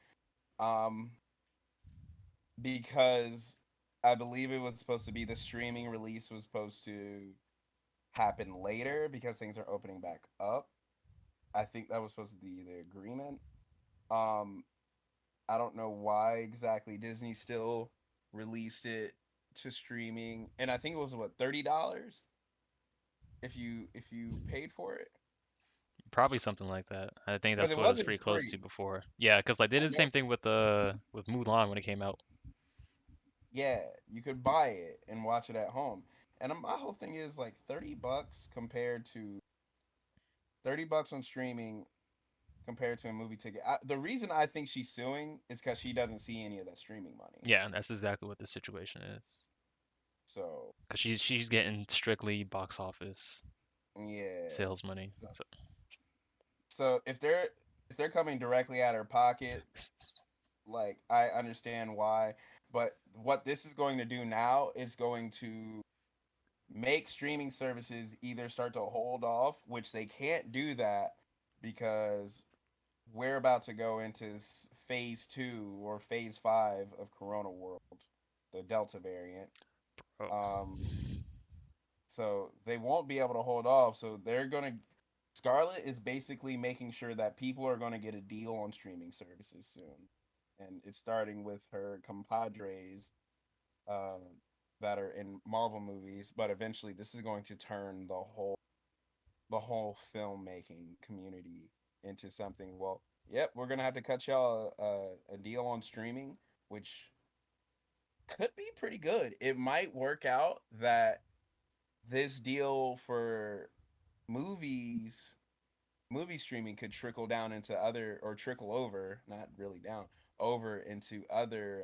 um, because I believe it was supposed to be the streaming release was supposed to happen later because things are opening back up. I think that was supposed to be the agreement. Um, I don't know why exactly Disney still released it to streaming, and I think it was what $30 if you paid for it Probably something like that. I think because that's it what it was wasn't pretty close to free. before. Yeah, because like they I did the know. same thing with Mulan when it came out. Yeah, you could buy it and watch it at home. And my whole thing is like $30 compared to $30 on streaming compared to a movie ticket. The reason I think she's suing is because she doesn't see any of that streaming money. Yeah, and that's exactly what the situation is. So Because she's getting strictly box office yeah. sales money. So So if they're coming directly out of her pocket, like I understand why. But what this is going to do now is going to make streaming services either start to hold off, which they can't do that because we're about to go into phase 2 or phase 5 of Corona World, the Delta variant. bro, Um, so they won't be able to hold off. So they're gonna. Scarlett is basically making sure that people are gonna get a deal on streaming services soon, and it's starting with her compadres uh, that are in Marvel movies. But eventually, this is going to turn the whole filmmaking community into something. Well, yep, we're gonna have to cut y'all a deal on streaming, which could be pretty good. It might work out that this deal for movies, movie streaming could trickle down into other or trickle over, not really down, over into other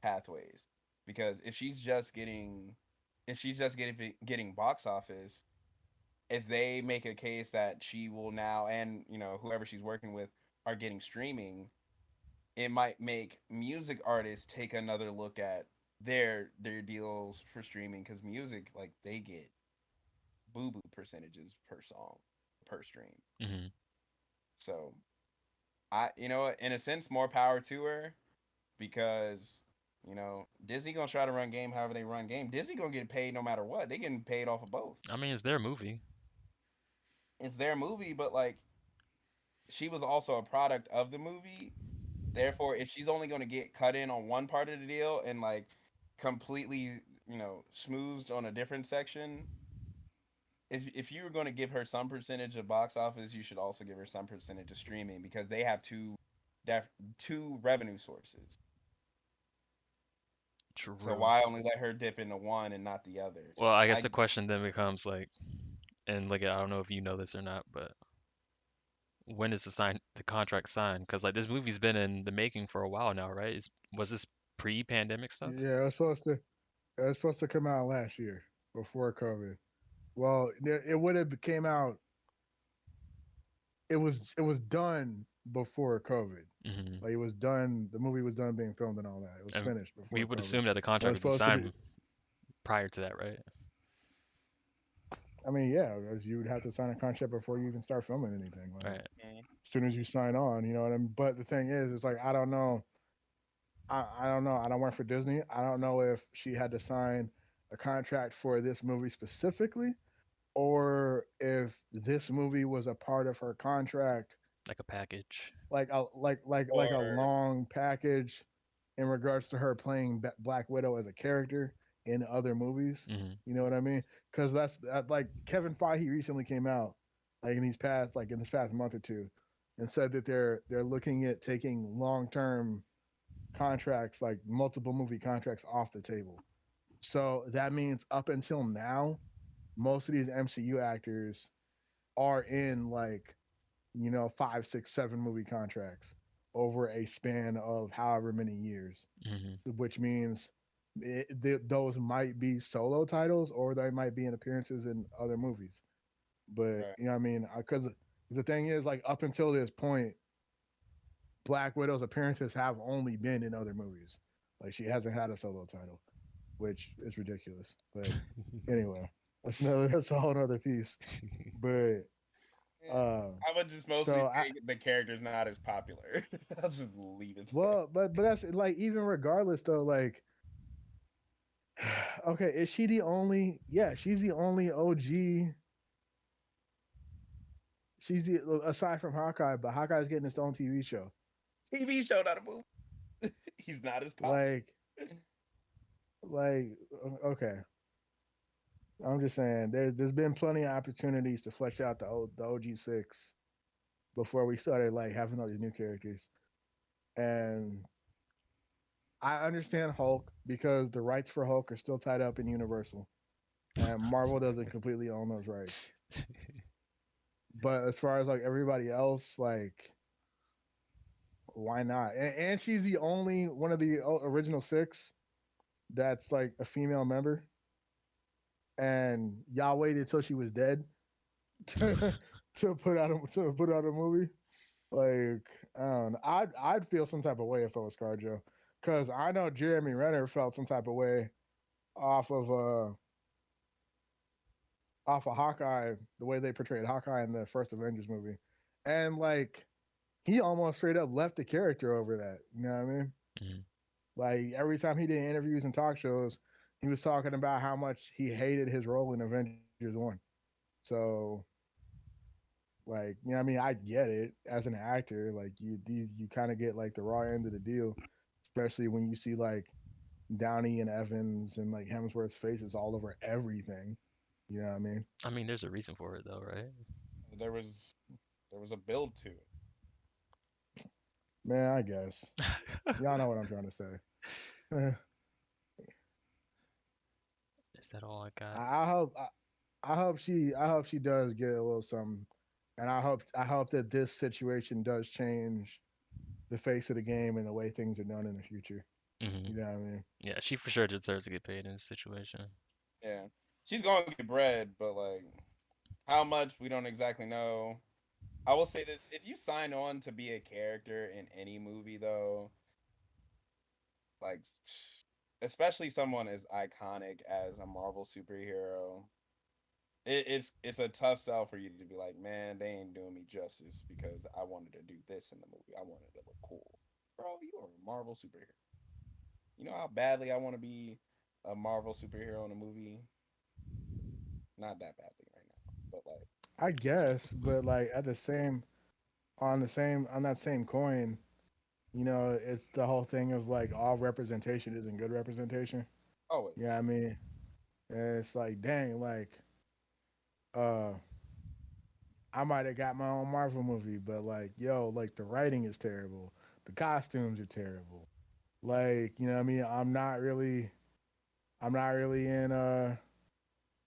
pathways. Because if she's just getting box office, if they make a case that she will now and whoever she's working with are getting streaming, it might make music artists take another look at their deals for streaming because music like they get boo boo percentages per song per stream. hmm So in a sense, more power to her because Disney gonna try to run game however they run game. Disney gonna get paid no matter what. They getting paid off of both. I mean, it's their movie. It's their movie, but like she was also a product of the movie. Therefore, if she's only going to get cut in on one part of the deal and like completely, smoothed on a different section, if you were going to give her some percentage of box office, you should also give her some percentage of streaming because they have def- two revenue sources. So True. why only let her dip into one and not the other? Well, I guess I the question then becomes like, and like I don't know if you know this or not, but when is the contract signed? Because like this movie's been in the making for a while now, right? Was this pre-pandemic stuff? Yeah, it was supposed to come out last year before COVID. Well, it would have came out. It was done before COVID. hmm Like it was done. The movie was done being filmed and all that. It was And finished we before would COVID. assume that the It contract was would be supposed to be. signed prior to that, right? I mean, yeah, because you would have to sign a contract before you even start filming anything. Like Right. as soon as you sign on, you know what I mean. But the thing is, it's like I don't know. I don't know. I don't work for Disney. I don't know if she had to sign a contract for this movie specifically, or if this movie was a part of her contract, Like a package. like a or long package in regards to her playing Black Widow as a character in other movies. hmm You know what I mean? Because like Kevin Feige recently came out in this past month or two, and said that they're looking at taking long term contracts, like multiple movie contracts, off the table. So that means up until now, most of these MCU actors are in like, five, six, seven movie contracts over a span of however many years, Hmm. which means those might be solo titles or they might be in appearances in other movies. But Right. you know what I mean? Because the thing is, like, up until this point, Black Widow's appearances have only been in other movies. Like, she hasn't had a solo title, which is ridiculous. But anyway, that's a whole other piece. But Yeah. uh, I would just mostly so I say the character's not as popular. I'll just leave it there. well, but that's like, even regardless though, like, okay, is she the only? Yeah, she's the only OG. She's the, aside from Hawkeye, but Hawkeye's getting its own TV show. TV show, not a movie. He's not as popular. Like, okay, I'm just saying, there's been plenty of opportunities to flesh out the OG 6 before we started like having all these new characters. And I understand Hulk because the rights for Hulk are still tied up in Universal, and Marvel doesn't completely own those rights. But as far as like everybody else, like, why not? And she's the only one of the original 6 that's like a female member, and y'all waited till she was dead to, to put out a movie. Like, I don't know. I'd feel some type of way if I was ScarJo, because I know Jeremy Renner felt some type of way off of uh off of Hawkeye, the way they portrayed Hawkeye in the first Avengers movie, and like, he almost straight up left the character over that. You know what I mean? Hmm. Like, every time he did interviews and talk shows, he was talking about how much he hated his role in Avengers 1. So, like, I mean, I get it as an actor. Like, you kind of get like the raw end of the deal, especially when you see like Downey and Evans and like Hemsworth's faces all over everything. You know what I mean? I mean, there's a reason for it though, right? There was there was a build to it. Man, I guess y'all know what I'm trying to say. Is that all I got? I hope I hope she does get a little something, and I hope that this situation does change the face of the game and the way things are done in the future. Hmm. You know what I mean? Yeah, she for sure deserves to get paid in this situation. Yeah. She's going to get bread, but like how much we don't exactly know. I will say this, if you sign on to be a character in any movie though, like especially someone as iconic as a Marvel superhero, it's a tough sell for you to be like, man, they ain't doing me justice because I wanted to do this in the movie. I wanted to look cool. Bro, you are a Marvel superhero. You know how badly I want to be a Marvel superhero in a movie? Not that badly right now. But like, I guess, but like, at the same on that same coin, it's the whole thing of like, all representation isn't good representation. always. Yeah, I mean, it's like, dang, like, uh I might have got my own Marvel movie, but like, yo, like, the writing is terrible. The costumes are terrible. Like, you know what I mean? I'm not really in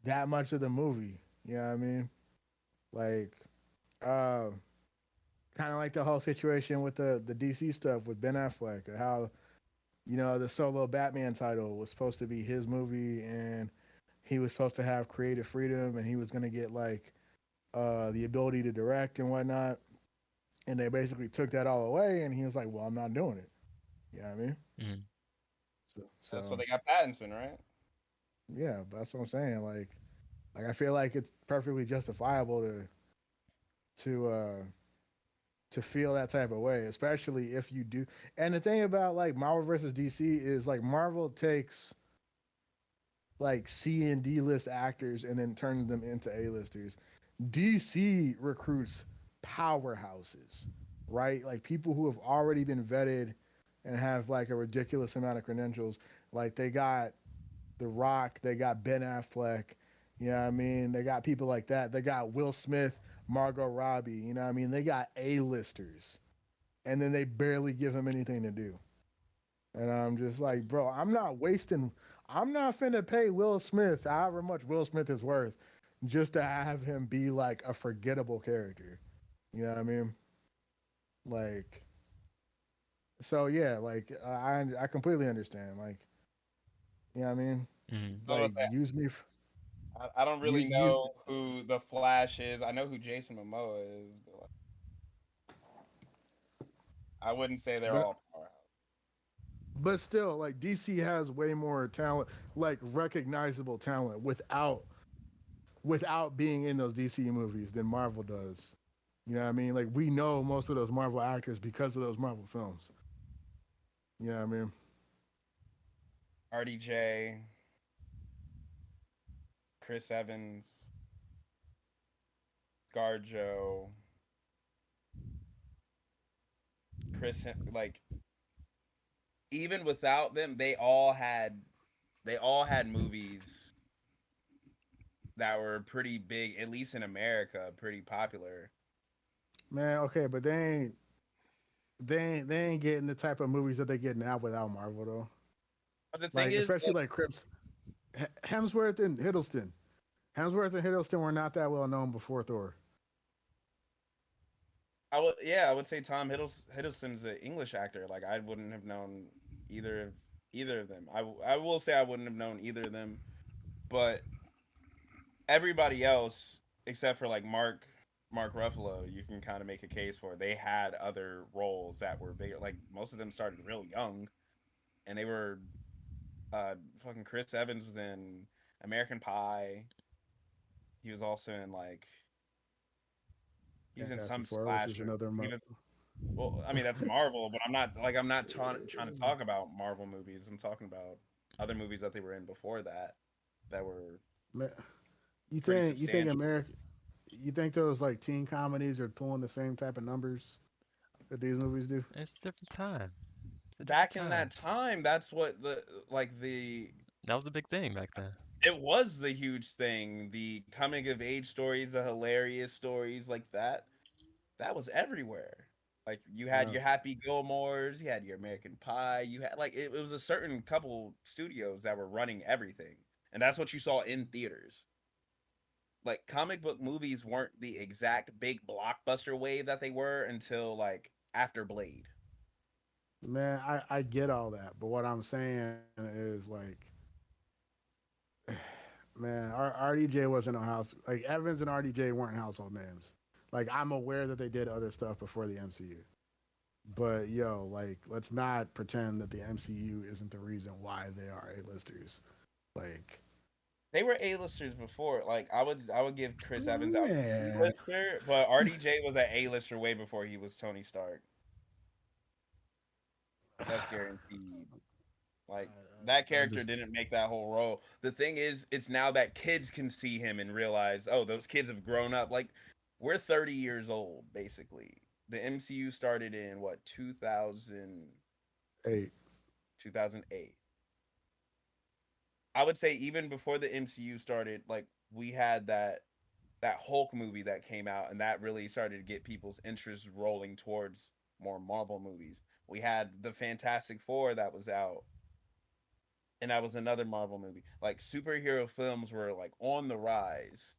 that much of the movie. You know what I mean? Like, uh kind of like the whole situation with the DC stuff with Ben Affleck, or how, the solo Batman title was supposed to be his movie, and he was supposed to have creative freedom, and he was going to get like the ability to direct and whatnot, and they basically took that all away, and he was like, well, I'm not doing it. You know what I mean? Hmm. That's what So they got Pattinson, right? yeah, but that's what I'm saying. Like, I feel like it's perfectly justifiable to uh to feel that type of way, especially if you do. And the thing about like Marvel versus DC is, like, Marvel takes like C and D list actors and then turns them into A listers. DC recruits powerhouses, right? Like, people who have already been vetted and have like a ridiculous amount of credentials. Like, they got The Rock, they got Ben Affleck, you know what I mean? They got people like that. They got Will Smith, Margot Robbie, you know what I mean? They got A listers, and then they barely give them anything to do. And I'm just like, bro, I'm not finna pay Will Smith, however much Will Smith is worth, just to have him be like a forgettable character. You know what I mean? Like, so yeah, like I completely understand. Like, you know what I mean? Mhm. I was Like, gonna say, use me, I don't you really use, know who the Flash is. I know who Jason Momoa is, but like, I wouldn't say they're but all powerhouse. still, like DC has way more talent, like recognizable talent, without being in those DC movies than Marvel does. You know what I mean? Like we know most of those Marvel actors because of those Marvel films. You know what I mean? RDJ, Chris Evans, Scarjo, like even without them, they all had movies that were pretty big, at least in America, pretty popular. Man, okay, but they ain't getting the type of movies that they get now without Marvel though. But the thing Like is, especially like Crips, Hemsworth and Hiddleston. Hemsworth and Hiddleston were not that well known before Thor. I would say Tom Hiddleston's an English actor. Like I wouldn't have known either of either of them. I will say I wouldn't have known either of them, but everybody else except for like Mark Ruffalo, you can kind of make a case for. They had other roles that were bigger. Like most of them started real young, and they were fucking Chris Evans was in American Pie. He was also in like he was in some Fantastic Four, which is slasher. another. He was well, I mean that's Marvel, but I'm not trying to talk about Marvel movies. I'm talking about other movies that they were in before that that were Man, pretty you think substantial. America you think those like teen comedies are pulling the same type of numbers that these movies do? It's a different time. It's a different Back in time. that time, that's what the That was the big thing back then. it was the huge thing. The coming of age stories, the hilarious stories like that. That was everywhere. Like you had Uh, your Happy Gilmores, you had your American Pie, you had like it was a certain couple studios that were running everything, and that's what you saw in theaters. Like comic book movies weren't the exact big blockbuster wave that they were until like after Blade. man, I get all that, but what I'm saying is like, man, RDJ wasn't a house like Evans and RDJ weren't household names. Like I'm aware that they did other stuff before the MCU. But yo, like, let's not pretend that the MCU isn't the reason why they are A-listers. Like, They were A-listers before. Like I would give Chris Evans out man, B-lister, but RDJ was an A-lister way before he was Tony Stark. That's guaranteed. Like that I character just, didn't make that whole role. The thing is, it's now that kids can see him and realize, oh, those kids have grown up. Like we're 30 years old, basically. The MCU started in what 2000, hey, 2008. I would say even before the MCU started, like we had that Hulk movie that came out, and that really started to get people's interest rolling towards more Marvel movies. We had the Fantastic Four that was out, and that was another Marvel movie. Like superhero films were like on the rise.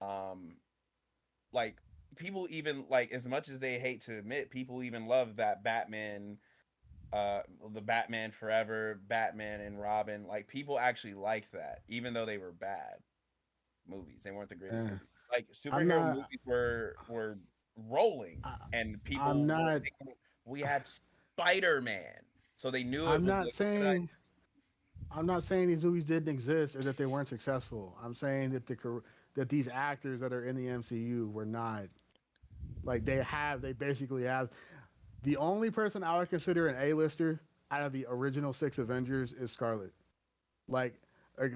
Um, like people even like as much as they hate to admit, people even love that Batman, the Batman Forever, Batman and Robin. Like people actually liked that, even though they were bad movies. They weren't the greatest eh, movies. Like I'm superhero not, movies were rolling, I, and I'm people were. not, We had Spider Man, so they knew it I'm was not a good idea. saying, I'm not saying these movies didn't exist or that they weren't successful. I'm saying that that these actors that are in the MCU were not like they basically have the only person I would consider an A-lister out of the original six Avengers is Scarlet. Like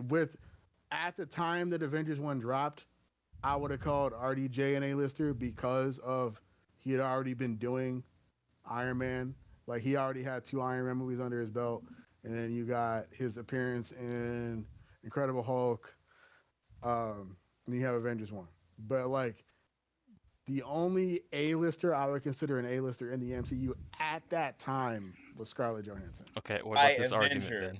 with at the time that Avengers one dropped, I would have called RDJ an A-lister because of he had already been doing Iron Man. Like he already had two Iron Man movies under his belt, and then you got his appearance in Incredible Hulk. And you have Avengers one. But like the only A-lister I would consider an A-lister in the MCU at that time with Scarlett Johansson. Okay, what By about this argument Avenger. then?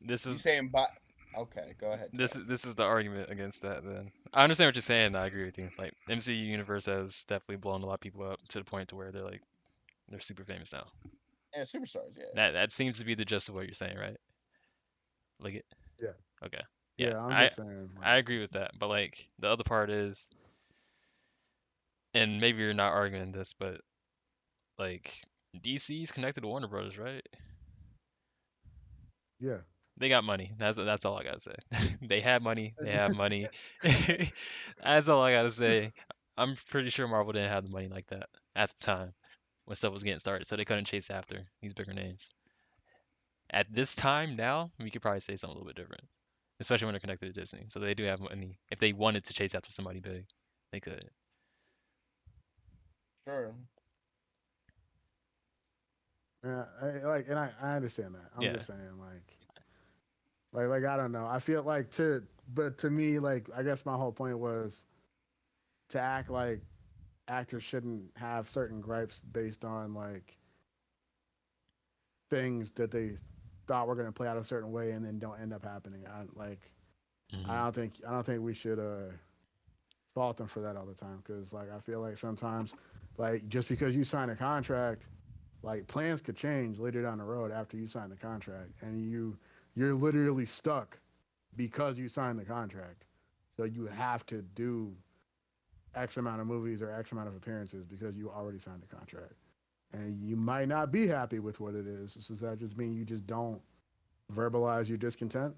This You is saying by? Okay, go ahead, this Taylor. is this is the argument against that then. I understand what you're saying, and I agree with you. Like MCU universe has definitely blown a lot of people up to the point to where they're super famous now. And superstars, yeah. That seems to be the gist of what you're saying, right? Like it. Yeah, Okay. Yeah, yeah. I'm I just saying, I like, agree with that. But like the other part is, and maybe you're not arguing this, but like DC's connected to Warner Brothers, right? yeah. They got money. That's all I gotta say. They had money. They have money. That's all I gotta say. I'm pretty sure Marvel didn't have the money like that at the time when stuff was getting started, so they couldn't chase after these bigger names. At this time now, we could probably say something a little bit different, especially when they're connected to Disney. So they do have money. If they wanted to chase after somebody big, they could. Sure. Yeah, and I understand that. I'm Yeah. just saying, like I don't know. I feel like but to me, like I guess my whole point was to act like actors shouldn't have certain gripes based on like things that they thought were going to play out a certain way and then don't end up happening. Hmm. I don't think we should fault them for that all the time because like I feel like sometimes like just because you sign a contract, like plans could change later down the road after you sign the contract, and you're literally stuck because you signed the contract. So you have to do X amount of movies or X amount of appearances because you already signed the contract. And you might not be happy with what it is. Does that just mean you just don't verbalize your discontent?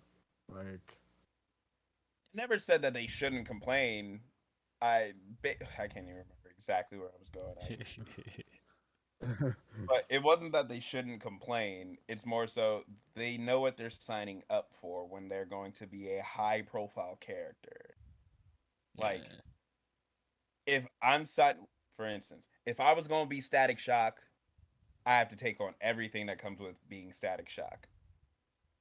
Like, Never said that they shouldn't complain. I can't even remember exactly where I was going at. But it wasn't that they shouldn't complain. It's more so they know what they're signing up for when they're going to be a high profile character. Like Yeah. if I'm sat for instance, if I was going to be Static Shock, I have to take on everything that comes with being Static Shock.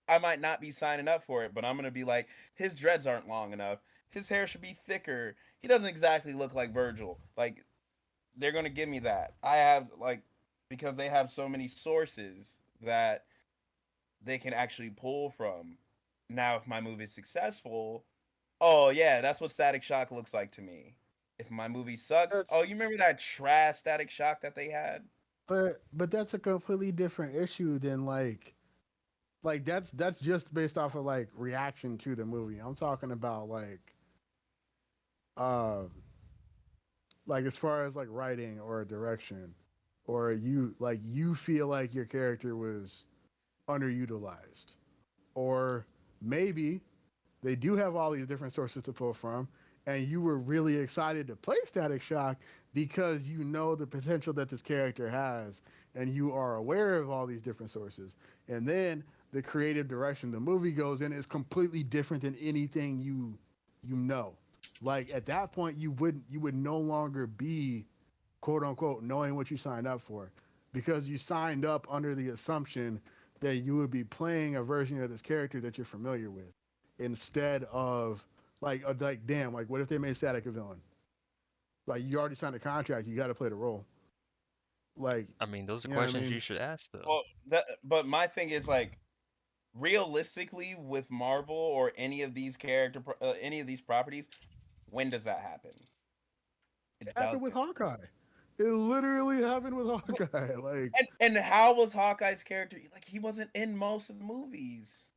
I might not be signing up for it, but I'm going to be like his dreads aren't long enough. His hair should be thicker. He doesn't exactly look like Virgil. Like they're going to give me that. I have like because they have so many sources that they can actually pull from. Now, if my movie is successful, oh yeah, that's what Static Shock looks like to me. If my movie sucks, oh, that's you remember that trash Static Shock that they had? but that's a completely different issue than like that's just based off of like reaction to the movie. I'm talking about um like as far as like writing or direction or you feel like your character was underutilized or maybe they do have all these different sources to pull from and you were really excited to play Static Shock because you know the potential that this character has and you are aware of all these different sources and then the creative direction the movie goes in is completely different than anything you know like at that point you would no longer be quote unquote knowing what you signed up for because you signed up under the assumption that you would be playing a version of this character that you're familiar with instead of like damn like what if they made Static a villain like you already signed a contract you got to play the role like I mean, those are you know what I questions you mean should ask though. Well, but my thing is like realistically with Marvel or any of these properties, when does that happen? it It happened with doesn't. Hawkeye it literally happened with Wh- Hawkeye like and how was Hawkeye's character like he wasn't in most of the movies?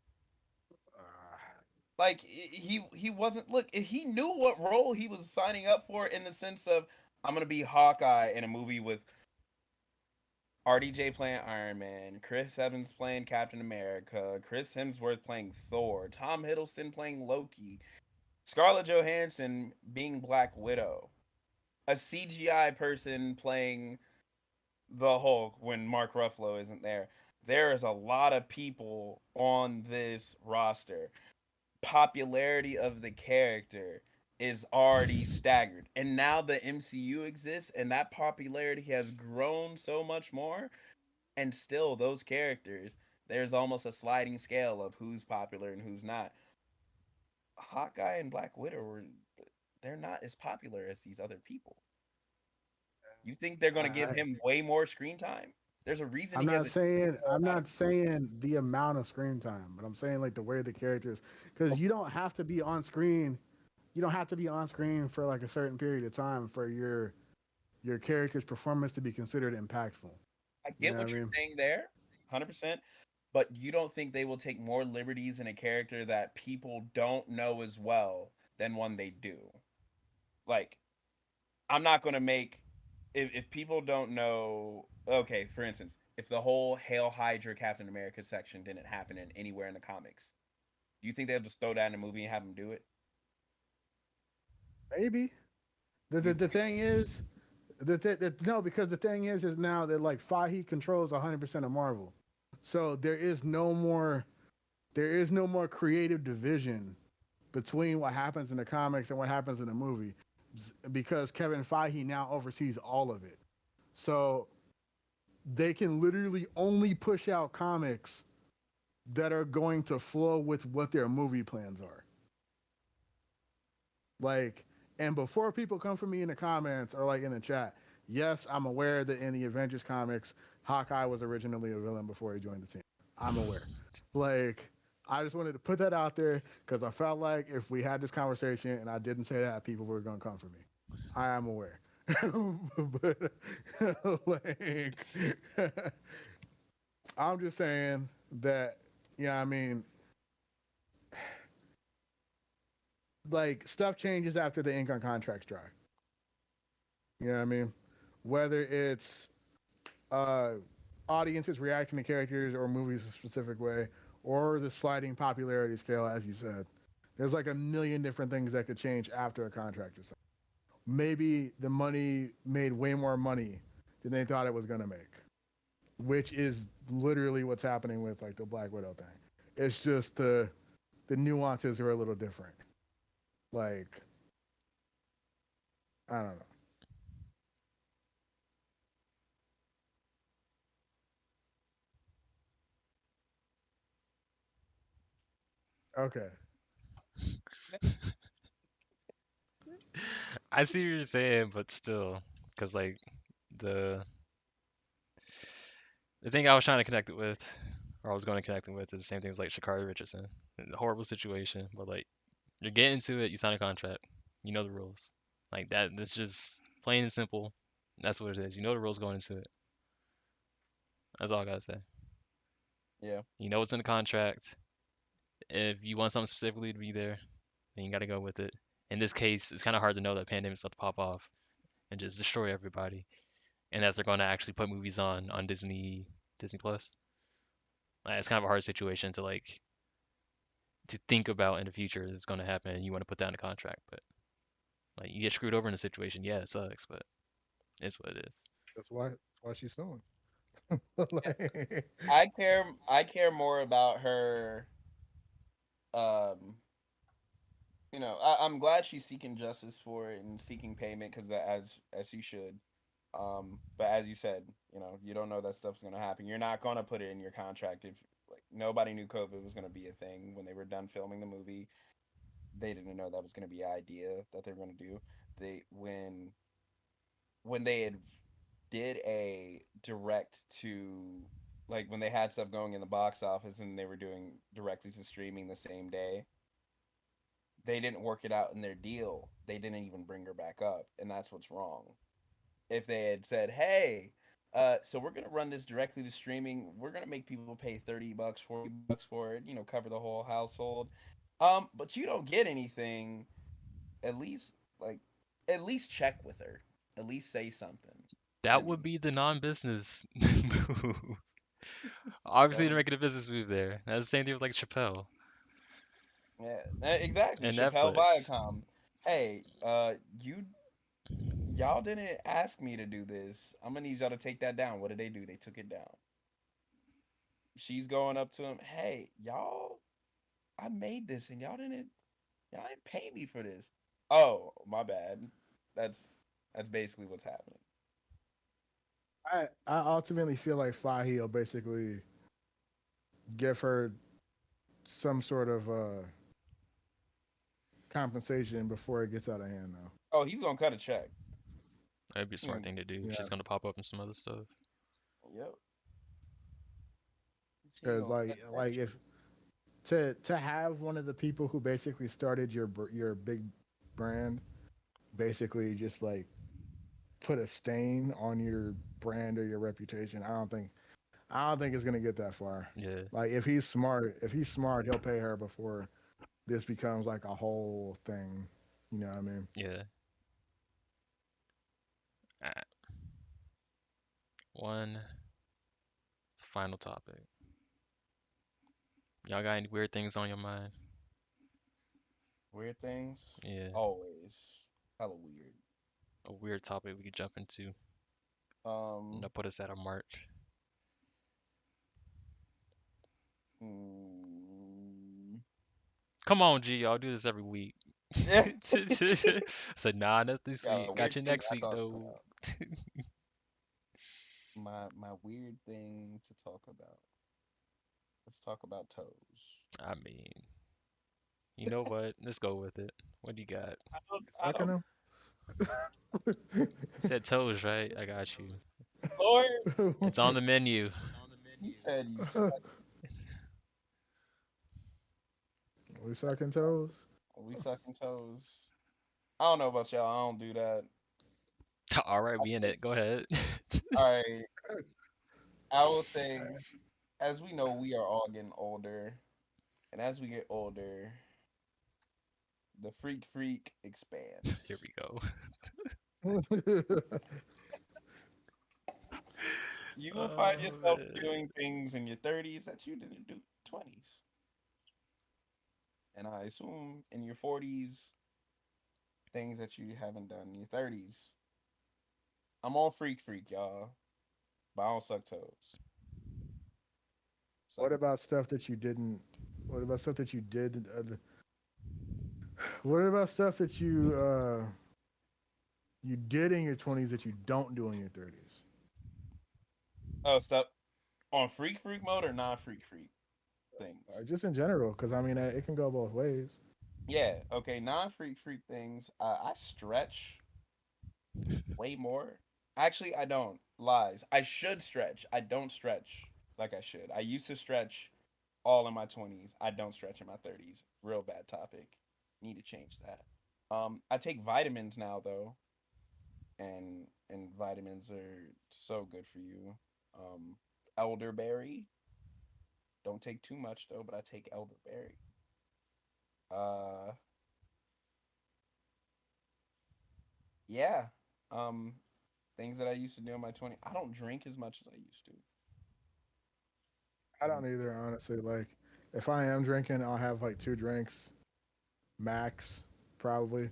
Like he wasn't look he knew what role he was signing up for in the sense of I'm gonna be Hawkeye in a movie with RDJ playing Iron Man, Chris Evans playing Captain America, Chris Hemsworth playing Thor, Tom Hiddleston playing Loki, Scarlett Johansson being Black Widow, a CGI person playing the Hulk when Mark Ruffalo isn't there. There is a lot of people on this roster. Popularity of the character is already staggered. And now the MCU exists and that popularity has grown so much more and still those characters there's almost a sliding scale of who's popular and who's not. Hawkeye and Black Widow were they're not as popular as these other people. You think they're going to give I him way more screen time? There's a reason I'm he has not a saying small I'm amount of not saying the amount of screen time, but I'm saying like the way the characters, because people. you don't have to be on screen. You don't have to be on screen for like a certain period of time for your character's performance to be considered impactful. I You get know what I what you're mean? saying there, 100%, but you don't think they will take more liberties in a character that people don't know as well than one they do? Like, I'm not going to make if people don't know, okay, for instance, if the whole Hail Hydra Captain America section didn't happen in anywhere in the comics, do you think they'll just throw that in a movie and have them do it? Maybe You the think, thing is no, because the thing is now that like Fahi controls 100% of Marvel, so there is no more creative division between what happens in the comics and what happens in the movie, because Kevin Feige now oversees all of it. So they can literally only push out comics that are going to flow with what their movie plans are. Like, and before people come for me in the comments or like in the chat, yes, I'm aware that in the Avengers comics, Hawkeye was originally a villain before he joined the team. I'm aware. Like, I just wanted to put that out there because I felt like if we had this conversation and I didn't say that, people were going to come for me. I am aware. But, like, I'm just saying that, yeah, I mean, like, stuff changes after the ink on contracts dry. You know what I mean? Whether it's uh, audiences reacting to characters or movies a specific way, or the sliding popularity scale, as you said. There's like a million different things that could change after a contract is signed. Maybe the money made way more money than they thought it was going to make, which is literally what's happening with like the Black Widow thing. It's just the nuances are a little different. Like, I don't know. Okay. I see what you're saying, but still, because like the the thing I was trying to connect it with, or I was going to connect it with, is the same thing as like Shakari Richardson. A horrible situation, but like you're getting into it, you sign a contract, you know the rules. Like that, it's just plain and simple. That's what it is. You know the rules going into it. That's all I gotta say. yeah, You know what's in the contract. If you want something specifically to be there, then you gotta go with it. In this case, it's kind of hard to know that pandemic's about to pop off and just destroy everybody, and that they're going to actually put movies on Disney Plus. It's kind of a hard situation to like to think about in the future is going to happen, and you want to put that in a contract, but like you get screwed over in a situation. Yeah, it sucks, but it's what it is. That's why she's suing. yeah. Like, I care more about her. Um, I'm glad she's seeking justice for it and seeking payment because that as she should. But as you said, you don't know that stuff's gonna happen. You're not gonna put it in your contract if like nobody knew COVID was gonna be a thing when they were done filming the movie. They didn't know that was gonna be an idea that they were gonna do. They when they had did a direct to like when they had stuff going in the box office and they were doing directly to streaming the same day, they didn't work it out in their deal. They didn't even bring her back up, and that's what's wrong. If they had said, "Hey, so we're gonna run this directly to streaming. We're gonna make people pay $30, $40 for it. Cover the whole household. But you don't get anything. At least, like, at least check with her. At least say something." That would And be the non-business move. that Obviously, they're would, making a business move there. That's the same thing with like Chappelle yeah, exactly. and Chappelle Netflix. Viacom. Hey, y'all didn't ask me to do this. I'm gonna need y'all to take that down. What did they do? They took it down. She's going up to him. Hey, y'all, I made this and y'all didn't pay me for this. Oh, my bad. That's that's basically what's happening. I ultimately feel like Fahi will basically give her some sort of compensation before it gets out of hand, though. Oh, he's gonna cut a check. That'd be a smart Hmm, thing to do. Yeah, She's gonna pop up in some other stuff. yep. because Chill. like if to have one of the people who basically started your big brand basically just like put a stain on your brand or your reputation. I don't think it's gonna get that far. Yeah, Like if he's smart, he'll pay her before this becomes like a whole thing. You know what I mean? yeah. Alright, one final topic. Y'all got any weird things on your mind? Weird things. Yeah, Always. Hella weird. a weird topic we could jump into. And Um. that put us at a mark. mm, Come on, G, y'all do this every week. yeah. Said, nah, not this week. Weird Got you thing next I week, thought though. about. My weird thing to talk about. Let's talk about toes. I mean, you know what? Let's go with it. What do you got? I don't. You I sucking don't. him? You said toes, right? I got you. Lord, It's on the menu. he said you suck. We sucking toes. We sucking toes. I don't know about y'all. I don't do that. All right, we in it. Go ahead. All right. I will say, as we know, we are all getting older, and as we get older, the freak Here expands. we go. You will find Oh, yourself man. doing things in your 30s that you didn't do 20s. And I assume in your 40s, things that you haven't done in your 30s. I'm on freak, y'all, but I don't suck toes. What Sucking. about stuff that you didn't? What about stuff that you did? What about stuff that you did in your 20s that you don't do in your 30s? Oh, stop. On freak mode or non freak things? Just in general, because I mean, it can go both ways. Yeah. Okay. Non freak things. I stretch way more. Actually, I don't. Lies. I should stretch. I don't stretch like I should. I used to stretch all in my 20s. I don't stretch in my 30s. Real bad topic. Need to change that. I take vitamins now though, and vitamins are so good for you. Um, elderberry. Don't take too much though, but I take elderberry. Uh, yeah. Um, things that I used to do in my 20s. I don't drink as much as I used to. I Um, don't either, honestly. Like, if I am drinking, I'll have like two drinks max, probably,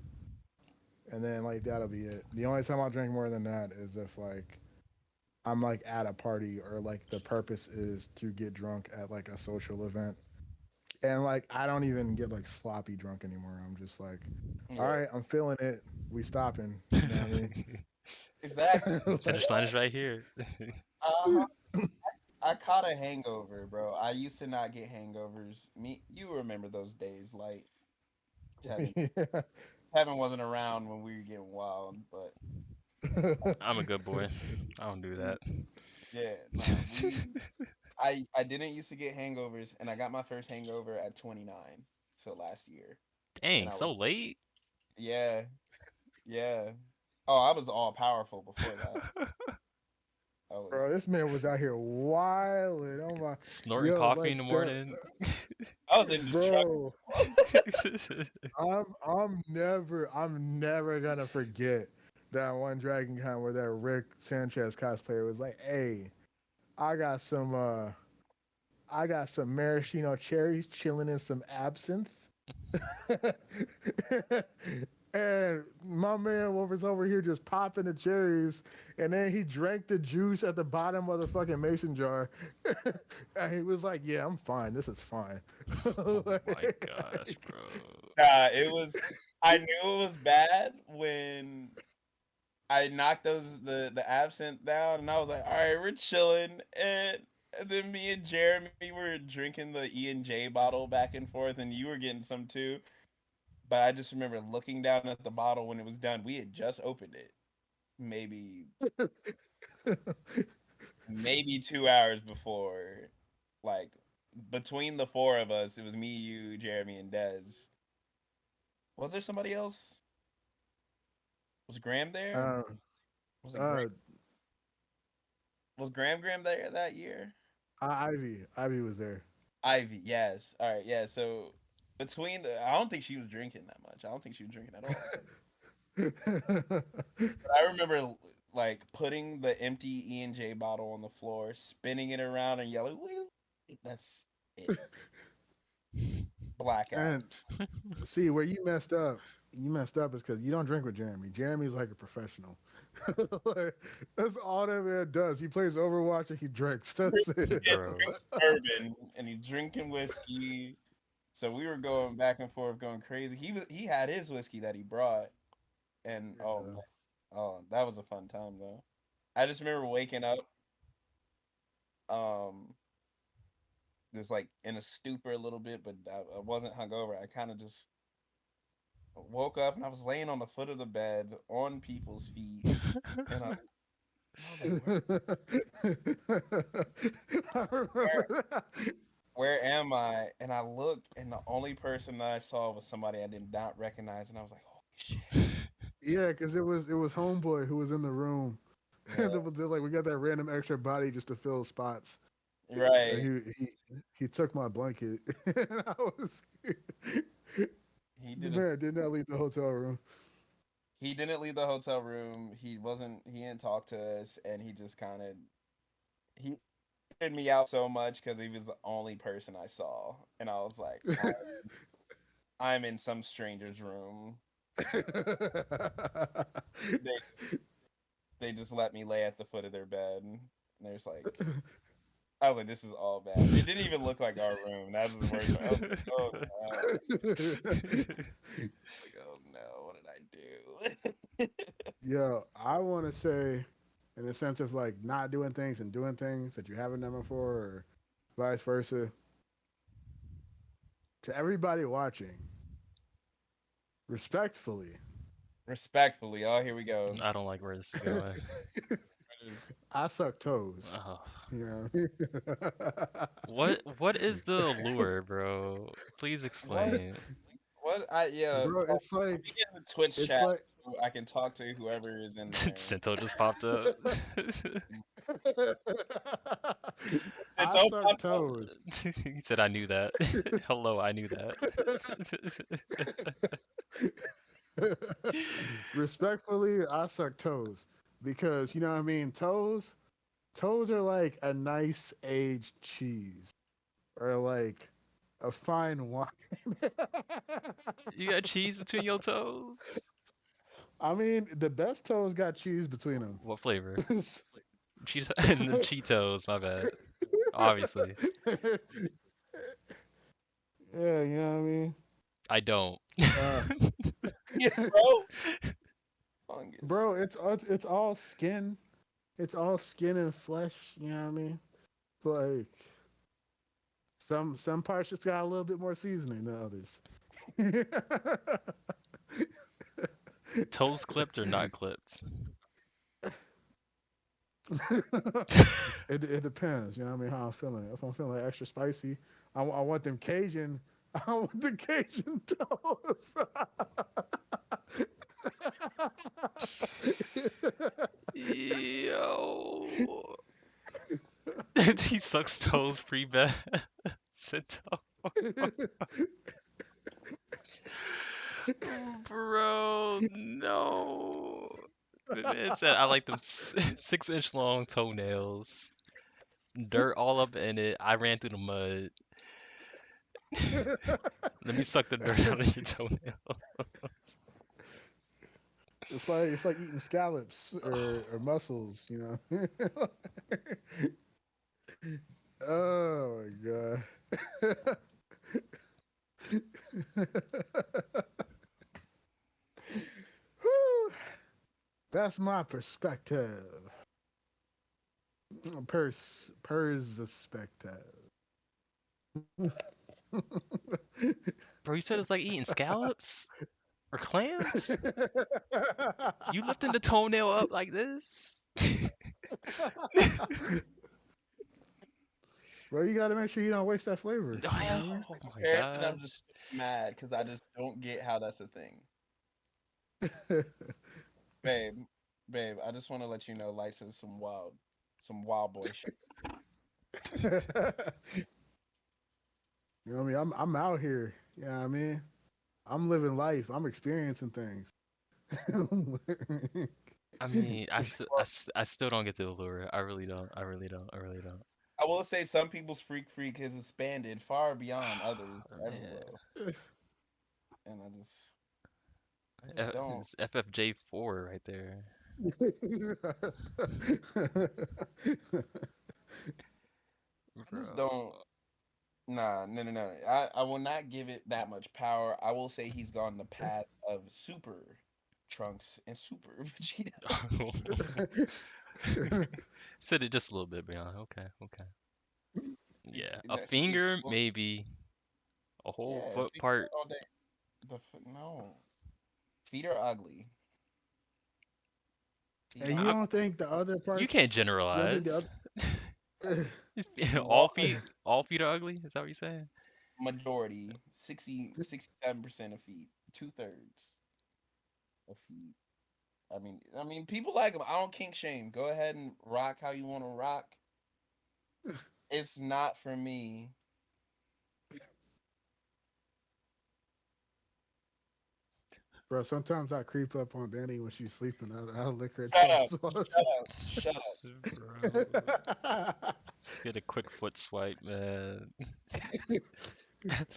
and then like that'll be it. The only time I'll drink more than that is if like I'm like at a party or like the purpose is to get drunk at like a social event. And like I don't even get like sloppy drunk anymore. I'm just like, all yeah, right, I'm feeling it. We stopping. You know what I mean? exactly. Like, Finish line is right here. Uh-huh. I caught a hangover, bro. I used to not get hangovers. You remember those days, like Tevin. yeah. Tevin wasn't around when we were getting wild, but I'm a good boy. I don't do mm, that. yeah, nah. I didn't used to get hangovers, and I got my first hangover at 29, so last year, and Dang, I so was late? yeah, yeah. Oh, I was all powerful before that. I was Bro, this man was out here wilding. Oh my, Snorting yo, coffee in like the the morning? I was indestructible. bro. I'm never gonna forget that one Dragon Con where that Rick Sanchez cosplayer was like, "Hey, I got some uh, I got some maraschino cherries chilling in some absinthe." And my man was over here just popping the cherries, and then he drank the juice at the bottom of the fucking mason jar. And he was like, "Yeah, I'm fine. This is fine." Oh my gosh, Like, bro. Nah, it was. I knew it was bad when I knocked the absinthe down, and I was like, all right, we're chilling, and then me and Jeremy were drinking the E&J bottle back and forth, and you were getting some too. But I just remember looking down at the bottle when it was done. We had just opened it, maybe maybe 2 hours before, Like between the four of us, it was me, you, Jeremy, and Dez. Was there somebody else? Was Graham there? Uh, Was it Graham? uh, Was Graham there that year? Ivy was there. Ivy, yes. All right, yeah. So between I don't think she was drinking that much. I don't think she was drinking at all. But I remember like putting the empty E&J bottle on the floor, spinning it around, and yelling, "Wait, that's it." Blackout. And see where you messed up. You messed up is because you don't drink with Jeremy. Jeremy's like a professional. Like, that's all that man does. He plays Overwatch and he drinks. That's He it. Bro. drinks bourbon and he drinking whiskey. So we were going back and forth, going crazy. He had his whiskey that he brought, and oh Yeah. man, oh that was a fun time though. I just remember waking up, um, just like in a stupor a little bit, but I wasn't hungover. I kind of just woke up and I was laying on the foot of the bed on people's feet, and I was like, I where remember that. where am I? And I looked, and the only person that I saw was somebody I did not recognize, and I was like, holy shit. Yeah, because it was Homeboy who was in the room. Yeah, And they're like, we got that random extra body just to fill spots. And right. he took my blanket. And I was He the did a man did not leave the hotel room. he didn't leave the hotel room. He didn't talk to us, and he just kind of he weirded me out so much because he was the only person I saw, and I was like, I'm in some stranger's room. They they just let me lay at the foot of their bed, and there's like I was like, this is all bad. It didn't even look like our room. That was the worst part. I was like, oh no. Like, oh no, what did I do? Yeah, I want to say, in the sense of like not doing things and doing things that you haven't done before, or vice versa, to everybody watching, respectfully, Respectfully, oh here we go. I don't like where this is going. I suck toes. Oh. You know, What is the allure, bro? Please What? explain. What? I yeah. bro, Let me get in the Twitch it's chat like, so I can talk to whoever is in there. Sento just popped up. It's I open. suck toes. He said I knew that. Hello, I knew that. Respectfully, I suck toes because you know what I mean. Toes are like a nice aged cheese or like a fine wine. You got cheese between your toes? I mean, the best toes got cheese between them. What flavor? Cheeto and them Cheetos, my bad. Obviously. Yeah, you know what I mean. I don't. Uh, Yes, bro. Fungus. bro, it's all skin. It's all skin and flesh. You know what I mean. Like some parts just got a little bit more seasoning than others. Toes clipped or not clipped? It depends, you know what I mean, how I'm feeling. If I'm feeling like extra spicy, I want them Cajun. I want the Cajun toast. Yo. He sucks toes pretty bad. Sento. Bro, no. The man said I like them 6-inch long toenails. Dirt all up in it. I ran through the mud. Let me suck the dirt out of your toenail. It's like eating scallops or mussels, you know. Oh my god. Whew. That's my perspective. Perspective. Bro, you said it's like eating scallops or clams? You lifting the toenail up like this? Bro, you gotta make sure you don't waste that flavor. Oh, You know yeah. what Oh my Comparison, I'm just gosh. mad because I just don't get how that's a thing. I mean? Babe, babe, I just want to let you know, Lights is some wild boy shit. You know what I mean? I'm out here. You know what I mean? I'm living life. I'm experiencing things. I mean, I still don't get the allure. I really don't. I really don't. I really don't. I will say some people's freak has expanded far beyond others Oh, ever man. will, and I just don't. It's FFJ4 right there. I just Bro. don't. Nah, no, no, no. I will not give it that much power. I will say he's gone the path of Super Trunks and Super Vegeta. Said it just a little bit beyond. Okay, okay. Yeah, a Speaks finger, for maybe. A whole yeah, foot feet part. all day. No, feet are ugly. Feet And are you I, don't think the other you parts? can't You don't think the generalize. other? All raw feet are ugly. Is that what you're saying? majority 67% of feet, 2/3 of feet. I mean, people like him. I don't kink shame. Go ahead and rock how you want to rock. It's not for me. Bro, sometimes I creep up on Danny when she's sleeping. I'll lick her Shut toes. up. Shut up. Bro, just get a quick foot swipe, man.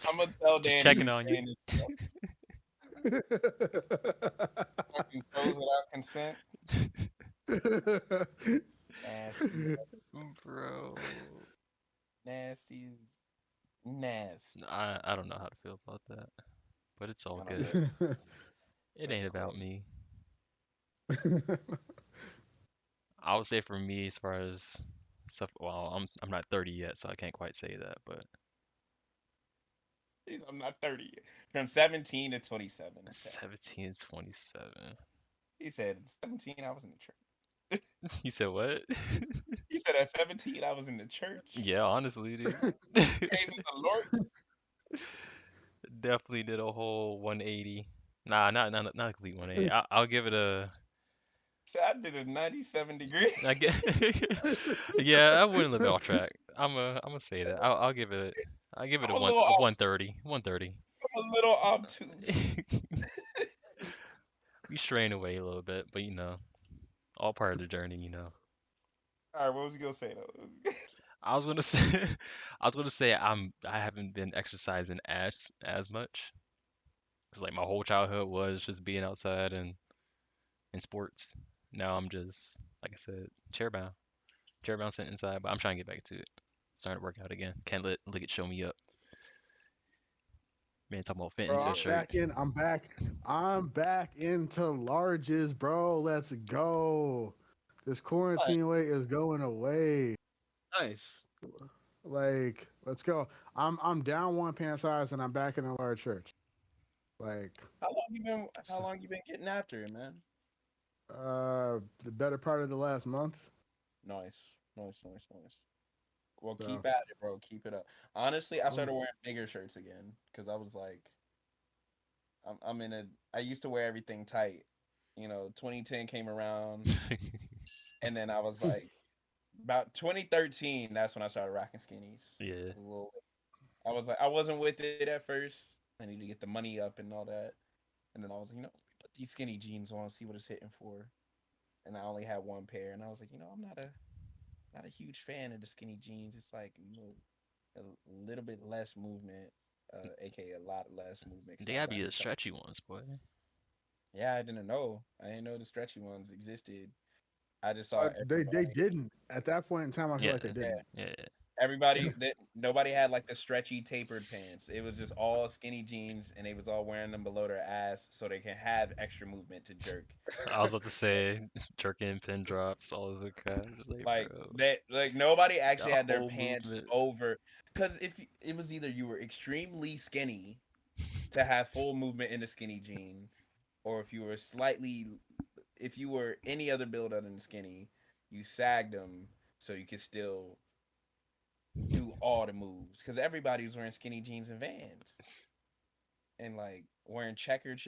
I'm gonna tell Just Danny checking you on you. saying this fucking toes without consent. Nasty, Bro. nasty, nasty. I don't know how to feel about that, but it's all I don't good. know. It That's ain't about crazy. me. I would say for me, as far as stuff, well, I'm not 30 yet, so I can't quite say that, but I'm not 30 yet. From 17 to 27. Okay. 17, 27. He said 17. I was in the church. You said what? He said at 17 I was in the church. Yeah, honestly, dude. Praising the Lord. Definitely did a whole 180. Nah, not a complete 180. I'll give it a. So I did a 97 degree. I get. Yeah, I wouldn't live off track. I'm gonna say that. I'll give it. I'll give it I'm a little a 130. 130. I'm a little obtuse. We strain away a little bit, but all part of the journey. All right, what was you gonna say though? I was gonna say, I was gonna say I haven't been exercising as much because like my whole childhood was just being outside and in sports. Now I'm just like I said, chairbound sitting inside, but I'm trying to get back to it. Starting to work out again. Can't let look at show me up. Man, talking about fit Bro, into a I'm shirt. back in. I'm back. I'm back into larges, bro. Let's go. This Nice. quarantine weight is going away. Nice. Like, let's go. I'm down one pant size and I'm back in a large shirt. Like, How long you been getting after it, man? the better part of the last month. Nice. Nice, nice, nice. Well, So, keep at it, bro. Keep it up. Honestly, I um, started wearing bigger shirts again because I was like, I'm in a. I used to wear everything tight. 2010 came around, and then I was like, about 2013. That's when I started rocking skinnies. Yeah, A little. I was like, I wasn't with it at first. I needed to get the money up and all that, and then I was like, let me put these skinny jeans on, see what it's hitting for. And I only had one pair, and I was like, I'm not a huge fan of the skinny jeans. It's like a little bit less movement, aka a lot less movement because they my gotta be body the felt. stretchy ones, boy. Yeah, I didn't know. I didn't know the stretchy ones existed. I just saw they everybody. didn't at that point in time. I feel Yeah, like they Yeah, didn't. yeah. everybody that nobody had like the stretchy tapered pants. It was just all skinny jeans, and they was all wearing them below their ass so they can have extra movement to jerk. I was about to say jerking pin drops, all this other crap. Just like, Like bro, that, like nobody actually got had their whole pants movement. over. Because if it was either you were extremely skinny to have full movement in a skinny jean, or if you were any other build other than skinny, you sagged them so you could still do all the moves because everybody was wearing skinny jeans and Vans and like wearing checkered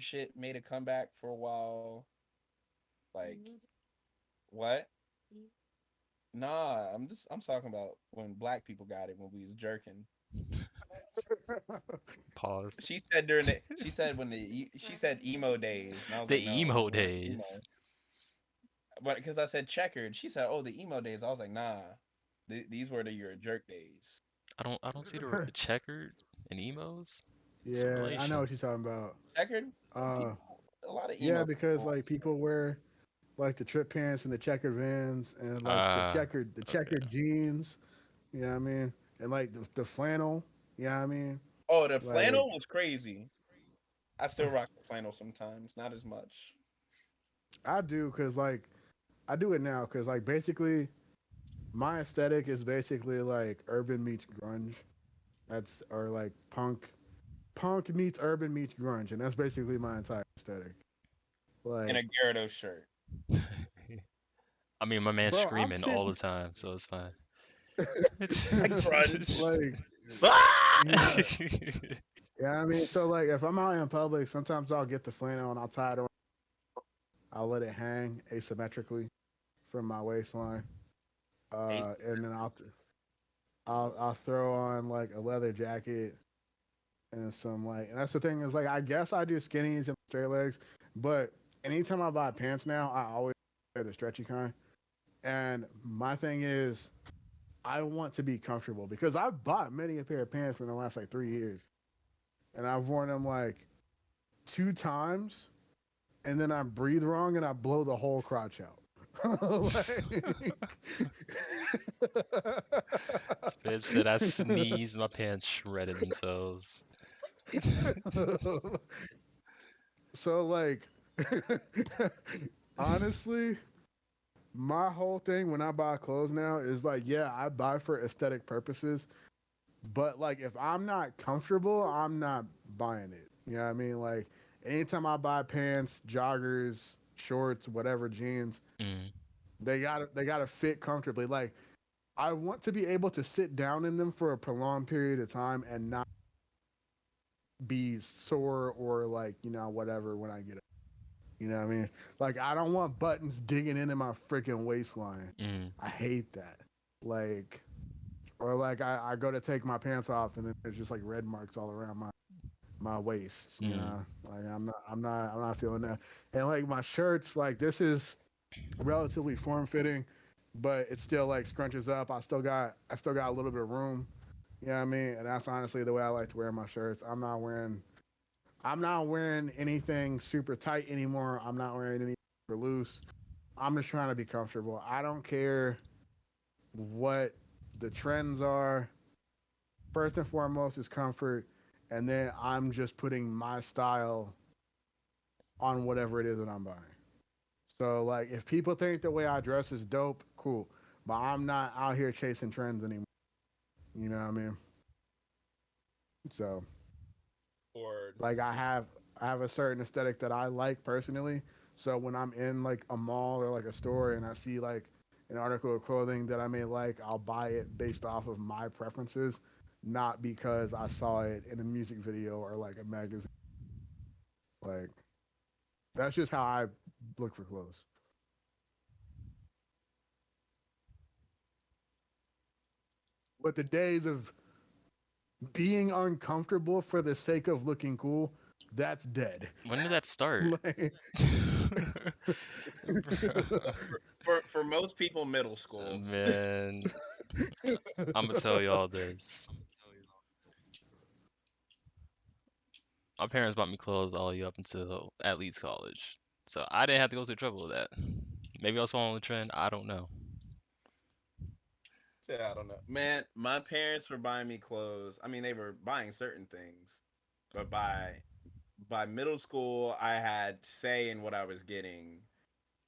shit made a comeback for a while. Like what? Nah, I'm talking about when black people got it when we was jerking. Pause. She said she said emo days and I was The like no emo we weren't emo. days. But because I said checkered, she said oh the emo days. I was like nah, these were your jerk days. I don't see the checkered and emos. Some Yeah, I know relation. what you're talking about. Checkered Uh, people, a lot of yeah, emo because people. like people wear like the trip pants and the checkered Vans and like Ah, the okay. checkered jeans. You know what I mean? And like the flannel. You know what I mean? Oh, the Like flannel was crazy. I still rock the flannel sometimes, not as much. I do because like I do it now because like basically my aesthetic is basically like urban meets grunge. That's or like punk meets urban meets grunge, and that's basically my entire aesthetic. And Like, a Gyarados shirt. I mean, my man's bro, I'm screaming all sitting the time, so it's fine. I grunge. like, Ah! yeah, yeah. I mean, so like, if I'm out in public, sometimes I'll get the flannel and I'll tie it on. I'll let it hang asymmetrically from my waistline, Ace. and then I'll throw on like a leather jacket and some like. And that's the thing is like, I guess I do skinnies and straight legs, but anytime I buy pants now, I always wear the stretchy kind. And my thing is, I want to be comfortable because I've bought many a pair of pants in the last like 3 years, and I've worn them like 2 times, and then I breathe wrong and I blow the whole crotch out. Like, This man said I sneezed, my pants shredded themselves. so like, honestly, my whole thing when I buy clothes now is like, yeah, I buy for aesthetic purposes, but like if I'm not comfortable, I'm not buying it. You know what I mean? Like anytime I buy pants, joggers, shorts, whatever, jeans, Mm, they gotta fit comfortably. Like I want to be able to sit down in them for a prolonged period of time and not be sore or like, whatever when I get up. You know what I mean? Like I don't want buttons digging into my freaking waistline. mm, I hate that. Like or like I go to take my pants off and then there's just like red marks all around my waist, mm, Like I'm not feeling that. And like my shirts, like this is relatively form fitting, but it still like scrunches up. I still got a little bit of room. You know what I mean? And that's honestly the way I like to wear my shirts. I'm not wearing anything super tight anymore. I'm not wearing anything super loose. I'm just trying to be comfortable. I don't care what the trends are. First and foremost is comfort, and then I'm just putting my style on whatever it is that I'm buying. So like if people think the way I dress is dope, cool. But I'm not out here chasing trends anymore. You know what I mean? So Or like I have a certain aesthetic that I like personally. So when I'm in like a mall or like a store and I see like an article of clothing that I may like, I'll buy it based off of my preferences, not because I saw it in a music video or like a magazine. Like that's just how I look for clothes. But the days of being uncomfortable for the sake of looking cool, that's dead. when did that start? Like, Bro, for most people, middle school. man, I'm gonna tell y'all this. My parents bought me clothes all the way up until at least college. So I didn't have to go through trouble with that. Maybe I was following the trend. I don't know. Say I don't know, man. My parents were buying me clothes. I mean, they were buying certain things, but by middle school, I had say in what I was getting.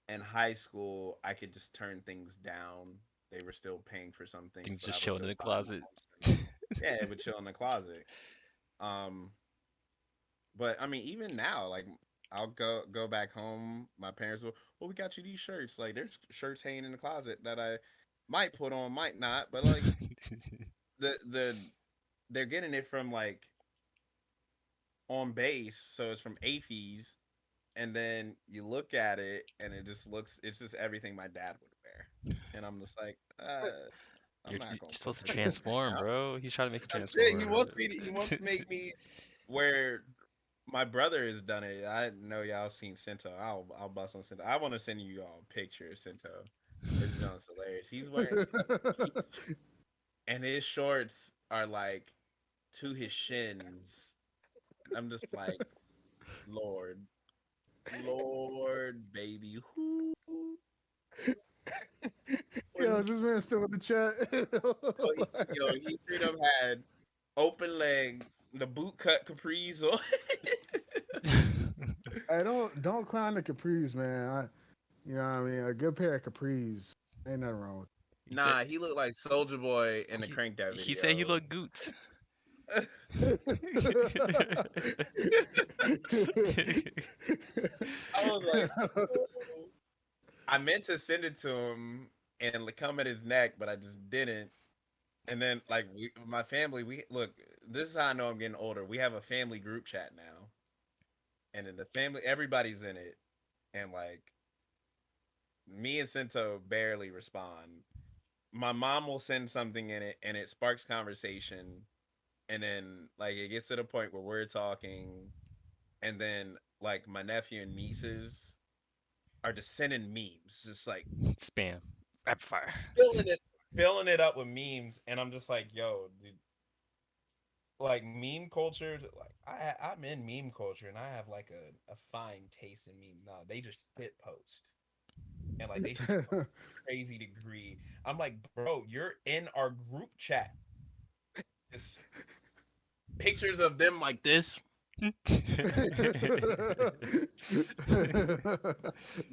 In high school, I could just turn things down. They were still paying for some things, Things but I just was chilling in still the buying my closet. own stuff. Yeah, it would chill in the closet. Um, but I mean, even now, like I'll go back home. My parents will, well, we got you these shirts. Like there's shirts hanging in the closet that I might put on, might not, but like the they're getting it from like on base, so it's from AFES, and then you look at it and it's just everything my dad would wear, and I'm just like, I'm You're not gonna put supposed to this on right transform, now. bro. He's trying to make you That's it. transform. He wants to make me wear. My brother has done it. I know y'all seen Sento. I'll bust on Sento. I want to send you all a picture of Sento. This is John's hilarious. He's wearing and his shorts are like to his shins. And I'm just like, Lord, Lord, baby, who? Yo, When is this man still with the chat? he straight up had open leg, the boot cut capris on. Hey, don't clown the capris, man. You know what I mean? A good pair of capris, ain't nothing wrong with He said Nah, he looked like Soldier Boy in the he Crank That he said he video. looked goot. I was like, oh. I meant to send it to him and like, come at his neck, but I just didn't. And then, like, my family, we look. This is how I know I'm getting older. We have a family group chat now, and in the family, everybody's in it, and like me and Sento barely respond. My mom will send something in it, and it sparks conversation, and then like it gets to the point where we're talking, and then like my nephew and nieces are just sending memes, just like Spam. Rapid fire. filling it filling it up with memes, and I'm just like, yo, dude, like meme culture, like I'm in meme culture, and I have like a fine taste in meme. No, they just shit post, and like they shit post it. crazy degree. I'm like, bro, you're in our group chat. Just pictures of them like this,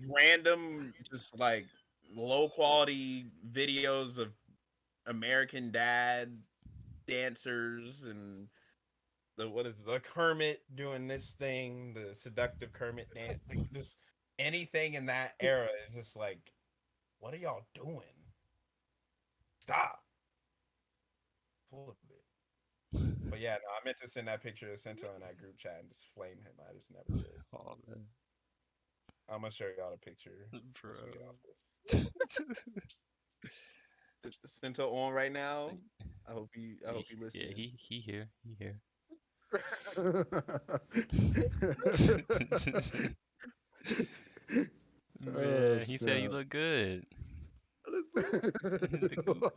random, just like low quality videos of American Dad dancers and the what is it, the Kermit doing this thing, the seductive Kermit dance, like just anything in that era is just like, what are y'all doing? Stop, full of it. But yeah, no, I meant to send that picture of Sento in that group chat and just flame him. I just never did. Oh man, I'm gonna show y'all a picture bro. once we get off this. Sento on right now. I hope you Yeah, listening. he here. He here. Oh Man, he said he snap! looked good. I look good. The goot.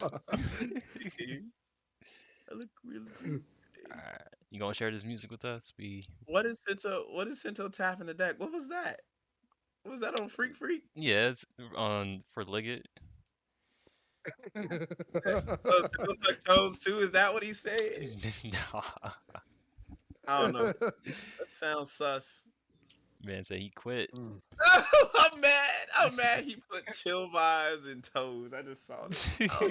Today. I look really good today. Alright, you gonna share this music with us? We What is Sento tapping the deck? What was that? What was that on Freak Freak? yeah, it's on for Liggett. Oh, Sento suck toes too. Is that what he said? Nah, I don't know. That sounds sus. man said he quit. Mm. I'm mad. I'm mad. He put chill vibes and toes. I just saw this. Oh,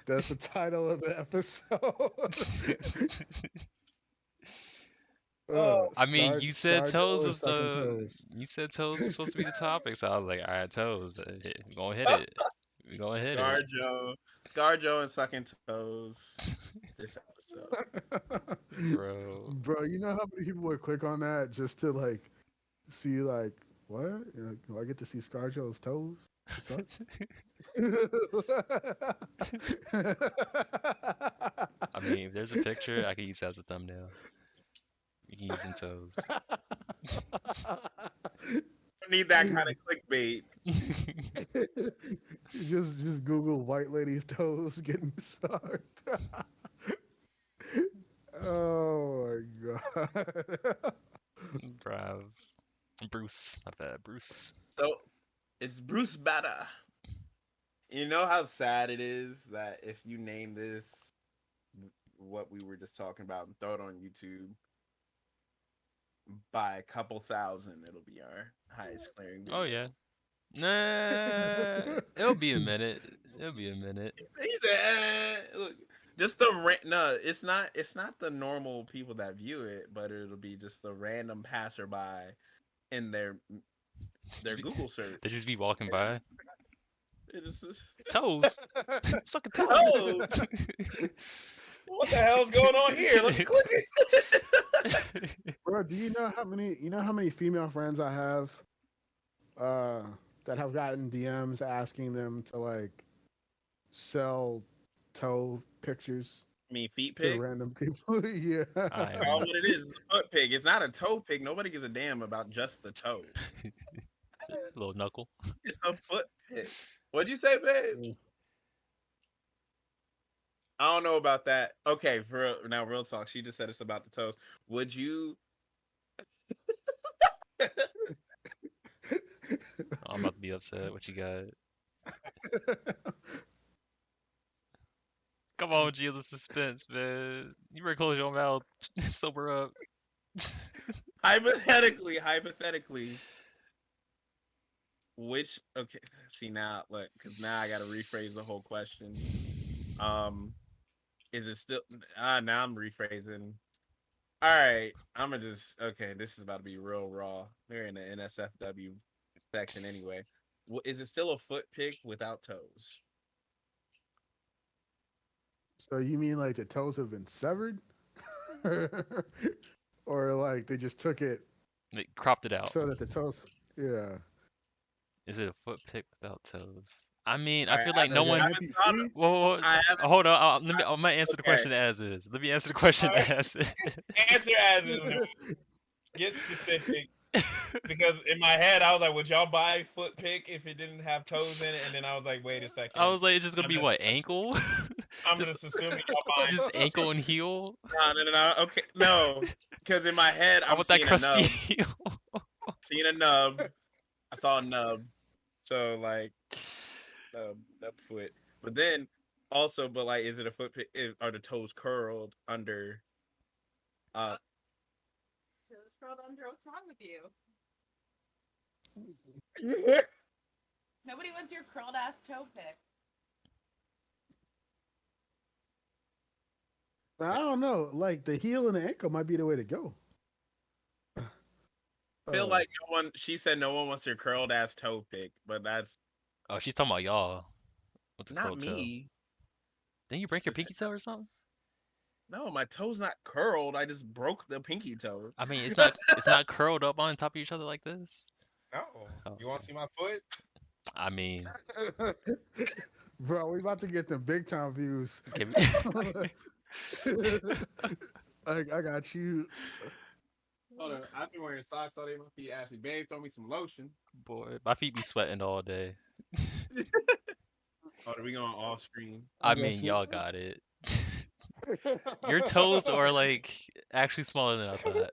That's the title of the episode. oh, I mean, ScarJo is sucking toes. you said toes is supposed to be the topic, so I was like, all right, toes, we gonna hit it. We gonna hit it, ScarJo, ScarJo, and sucking toes. This episode. bro. Bro, you know how many people would click on that just to like see like what? Do I get to see ScarJo's toes? It sucks. I mean, if there's a picture, I could use that as a thumbnail. You can use them toes. I need that kind of clickbait. just Google white lady's toes getting sucked. Oh my god. Bruv. Bruce, my bad, Bruce. So it's Bruce Banner. You know how sad it is that if you name this what we were just talking about and throw it on YouTube, by a couple thousand, it'll be our highest clearing Oh yeah. video. Nah, it'll be a minute. It'll be a minute. He said, look, just the no, it's not the normal people that view it, but it'll be just the random passerby in their Google They search. just be walking by. It just Toes. Sucking toes. oh, what the hell's going on here? Let me click it. Bro, do you know how many female friends I have uh that have gotten DMs asking them to like sell toe pictures I mean, feet to pic. random people? Yeah. I Call am what it is. It's a foot pig. It's not a toe pig. Nobody gives a damn about just the toe. little knuckle. It's a foot pig. What'd you say, babe? I don't know about that. Okay, now real talk. She just said it's about the toes. Would you? I'm about to be upset. What you got? Come on, Gio, the suspense, man. You better close your mouth. Sober up. Hypothetically, which okay? See now, look, because now I got to rephrase the whole question. Is it still? Now I'm rephrasing. All right, I'm gonna just okay. This is about to be real raw. We're in the NSFW section anyway. Is it still a foot pig without toes? So you mean like the toes have been severed? Or like they just took it They cropped it out. so that the toes, yeah. Is it a foot pick without toes? I mean, I All right, feel I like no Like an one. haven't thought of. amputee? Whoa, whoa, whoa. I haven't. Hold on. I might answer the Okay. question as is. Let me answer the question All right. as is. Answer as is. Get specific. Because in my head, I was like, would y'all buy foot pick if it didn't have toes in it? And then I was like, wait a second. I was like, it's just gonna I'm be just- what, ankle? I'm Just- just assuming y'all buying. Just ankle and heel? No. Okay, no. Because in my head, I I'm want that seeing a crusty nub. heel. Seeing a nub. I saw a nub. So like, nub foot. But then also, but like, is it a foot pick? Are the toes curled under? Toes curled under. What's wrong with you? Nobody wants your curled ass toe pick. I don't know. Like the heel and the ankle might be the way to go. I feel like no one. She said no one wants your curled ass toe pick, but that's Oh, she's talking about y'all with the not curled toe. me. Didn't you break your pinky toe or something? No, my toe's not curled. I just broke the pinky toe. I mean, it's not curled up on top of each other like this. No. Oh, You want to see my foot? I mean, Bro, we about to get the big time views. give I got you. Hold on. I've been wearing socks all day. My feet actually. Babe, throw me some lotion. boy, my feet be sweating all day. Oh, we going off screen. I got mean, you. y'all got it. Your toes are like actually smaller than I thought.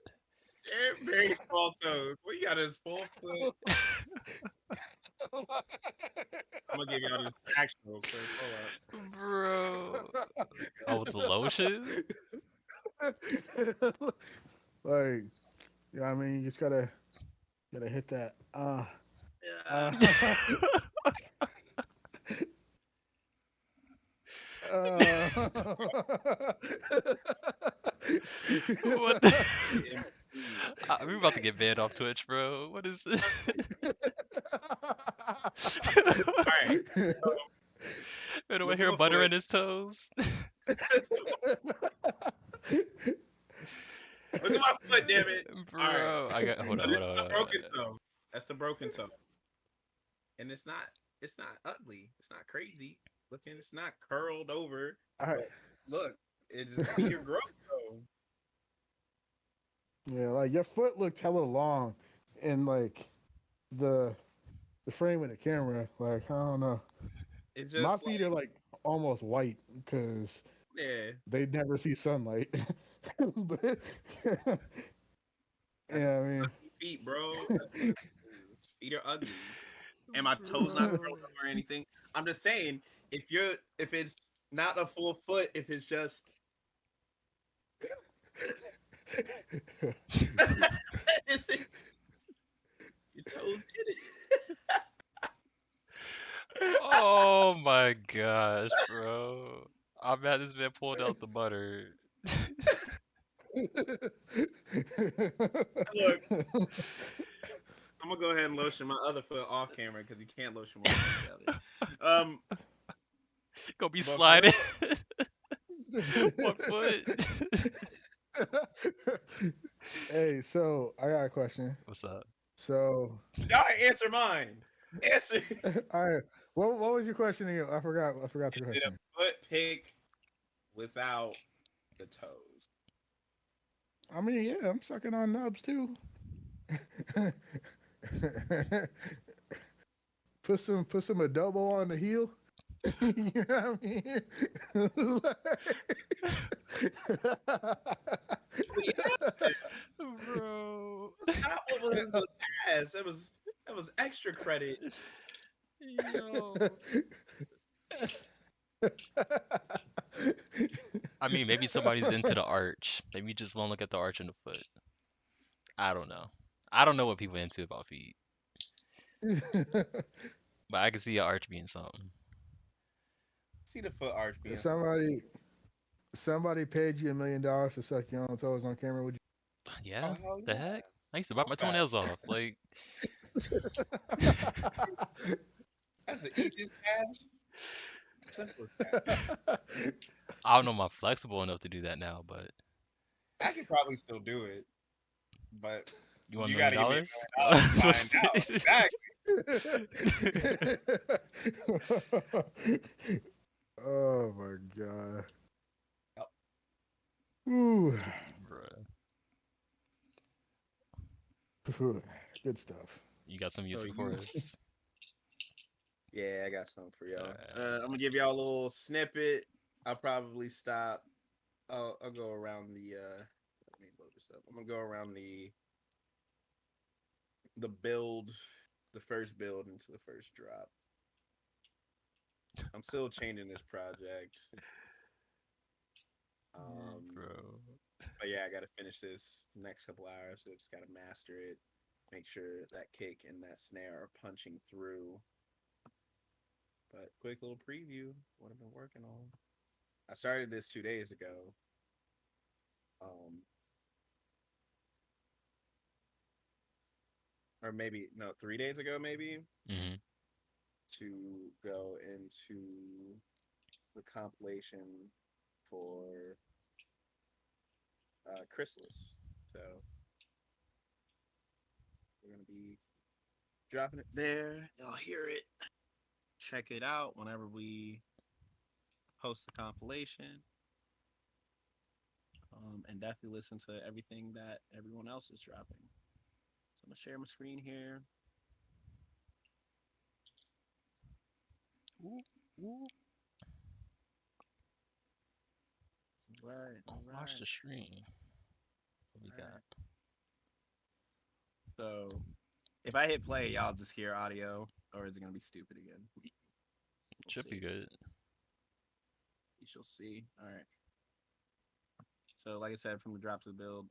Very small toes. What you got his full foot? I'm gonna give y'all this action real quick. Hold up. Bro. Oh, with the lotion? Like, yeah, I mean, you just gotta hit that. Yeah. What the? We're about to get banned off Twitch, bro. What is this? Alright. Man, do I Look hear at my butter foot. in his toes? Look at my foot, damn it. Bro, I got hold So on, this hold is on, the hold on. broken toe. That's the broken toe. And it's not ugly. It's not crazy looking. It's not curled over. All right. Look, it's just your growth toe. Yeah, like your foot looked hella long in like the frame of the camera. Like, I don't know. It just My feet are like almost white because yeah. they never see sunlight. But, yeah, I mean, Feet, bro. Feet are ugly. And my toes not curled up or anything. I'm just saying, if it's not a full foot, if it's just it's, your toes in it. Oh my gosh, bro. I'm mad this man pulled out the butter. Look, I'm gonna go ahead and lotion my other foot off camera because you can't lotion one foot together. Gonna be But for sliding. real, 1 foot. Hey, so I got a question. What's up? So, y'all answer mine. Answer. all right, what was your question again? I forgot. I forgot the Is it question. a foot pick without the toes? I mean, yeah, I'm sucking on nubs too. put some adobo on the heel. You know what I mean? Well, yeah, Bro. that's not what was asked. That was extra credit. Yo. I mean, maybe somebody's into the arch. Maybe you just won't look at the arch in the foot. I don't know. I don't know what people into about feet, but I can see an arch being something. See the foot arch being somebody paid you $1 million to suck your own toes on camera. Would Yeah, hell the yeah. heck? I used to bite my Fact. toenails off. Like, That's the easiest cash. Simplest cash. I don't know if I'm flexible enough to do that now, but I could probably still do it, but you want you $1 got to give me million? $1 million to find out. Exactly. Oh my god. Yep. Ooh. Bruh. Good stuff. You got some music you- for us? Yeah, I got something for y'all. Alright. I'm gonna give y'all a little snippet. I'll probably stop. I'll go around the. Let me load this up. I'm gonna go around the build, the first build into the first drop. I'm still changing this project. Bro. But yeah, I gotta finish this next couple hours. So just gotta master it. Make sure that kick and that snare are punching through. But quick little preview what I've been working on. I started this 2 days ago. Or maybe no, 3 days ago, maybe Mm-hmm. to go into the compilation for Chrysalis. So we're gonna be dropping it there. Y'all hear it. Check it out whenever we post the compilation. And definitely listen to everything that everyone else is dropping. So I'm gonna share my screen here. Ooh, ooh. All Watch right. the stream. What we got? Alright. So if I hit play, y'all just hear audio, or is it gonna be stupid again? Should be good. You shall see. All right. So, like I said, from the drop to the build.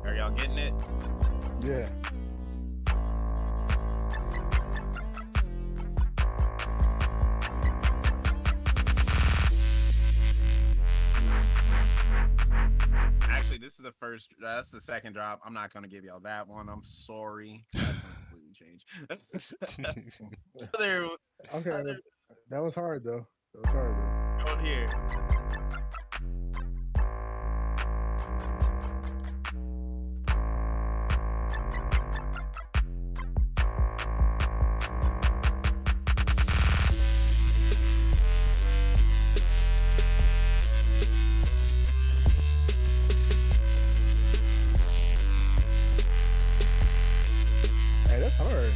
Are y'all getting it? Yeah. Actually, this is the first. That's the second drop. I'm not gonna give y'all that one. I'm sorry. That's gonna completely change. Okay. That was hard though. That was hard though. Going here. Hey, that's hard.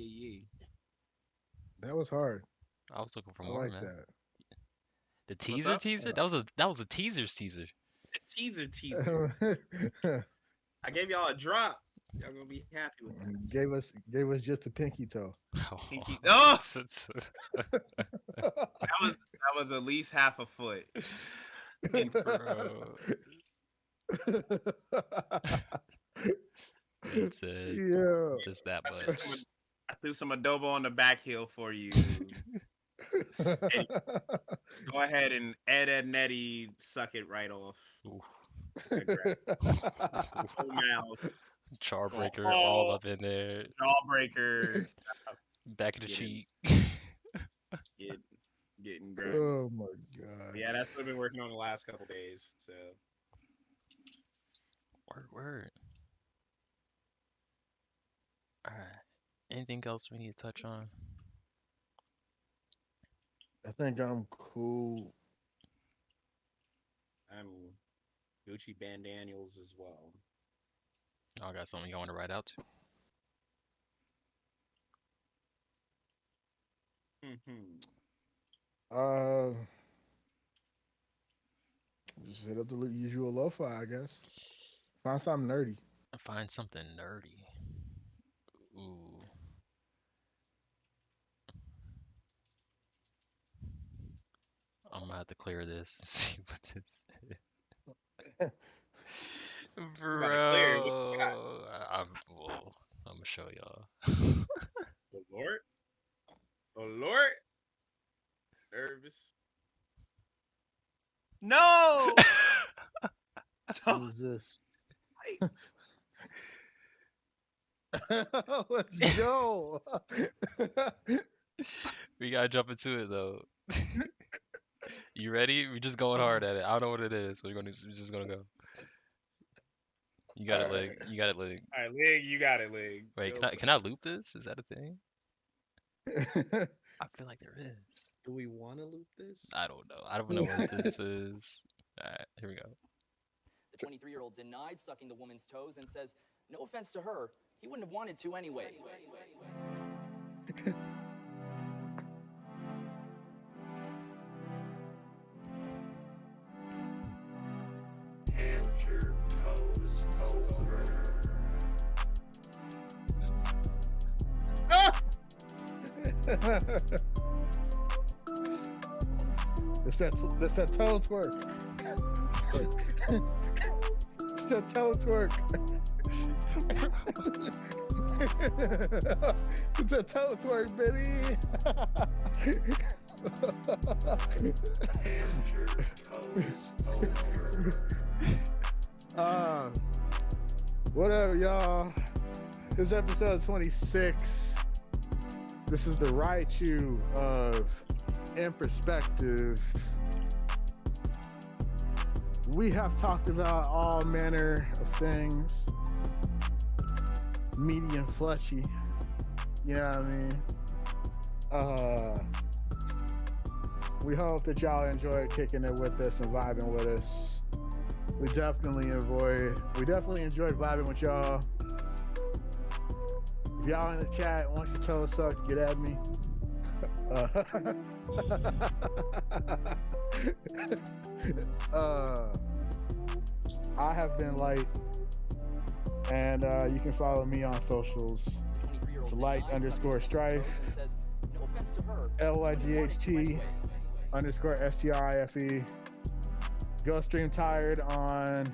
yeah. That was hard. I was looking for I more, like man. that. The What's teaser up? teaser? That was a teaser. Teaser. I gave y'all a drop. Y'all gonna be happy with that. gave us just a pinky toe. Pinky. Oh, that was at least half a foot. Bro. It said Yeah. just that I threw some, much. I threw some adobo on the back heel for you. Hey, go ahead and Ed Netty suck it right off. Ooh. The whole mouth. Charbreaker all Oh, up in there. jawbreaker. Back of the Getting, cheek. get, getting grimy. Oh my god. But yeah, that's what I've been working on the last couple days. So Word. Alright. Anything else we need to touch on? I think I'm cool. I'm Gucci Bandaniels as well. I got something you want to write out to. Uh, just hit up the usual lo-fi, I guess. Find something nerdy. Find something nerdy. Ooh. I'm gonna have to clear this and see what this is. Clear. What you got? Bro. I'm gonna show y'all. Oh Lord. Oh Lord. Nervous. No. Who's this? Let's go. We gotta jump into it though. You ready? We're just going hard at it. I don't know what it is. We're just gonna go. You got it, Lig. Alright. You got it, Lig. All right, Lig, you got it, Lig. Wait, Go can I loop this? Is that a thing? I feel like there is. Do we want to loop this? I don't know. I don't know what this is. Alright, here we go. The 23-year-old denied sucking the woman's toes and says, no offense to her, he wouldn't have wanted to anyway. Hand your toes over. Ah! It's that toe twerk. It's that toe twerk. It's a toe twerk, baby. Hand your toes over. Whatever, y'all. This is episode 26. This is the Raichu of InperspekTev. We have talked about all manner of things, meaty and fleshy. You know what I mean? We hope that y'all enjoyed kicking it with us and vibing with us. We definitely enjoyed vibing with y'all. If y'all in the chat want your toe sucked, get at me. I have been Light, and you can follow me on socials. It's Light_Strife, LIGHT_STRIFE. Go stream Tired on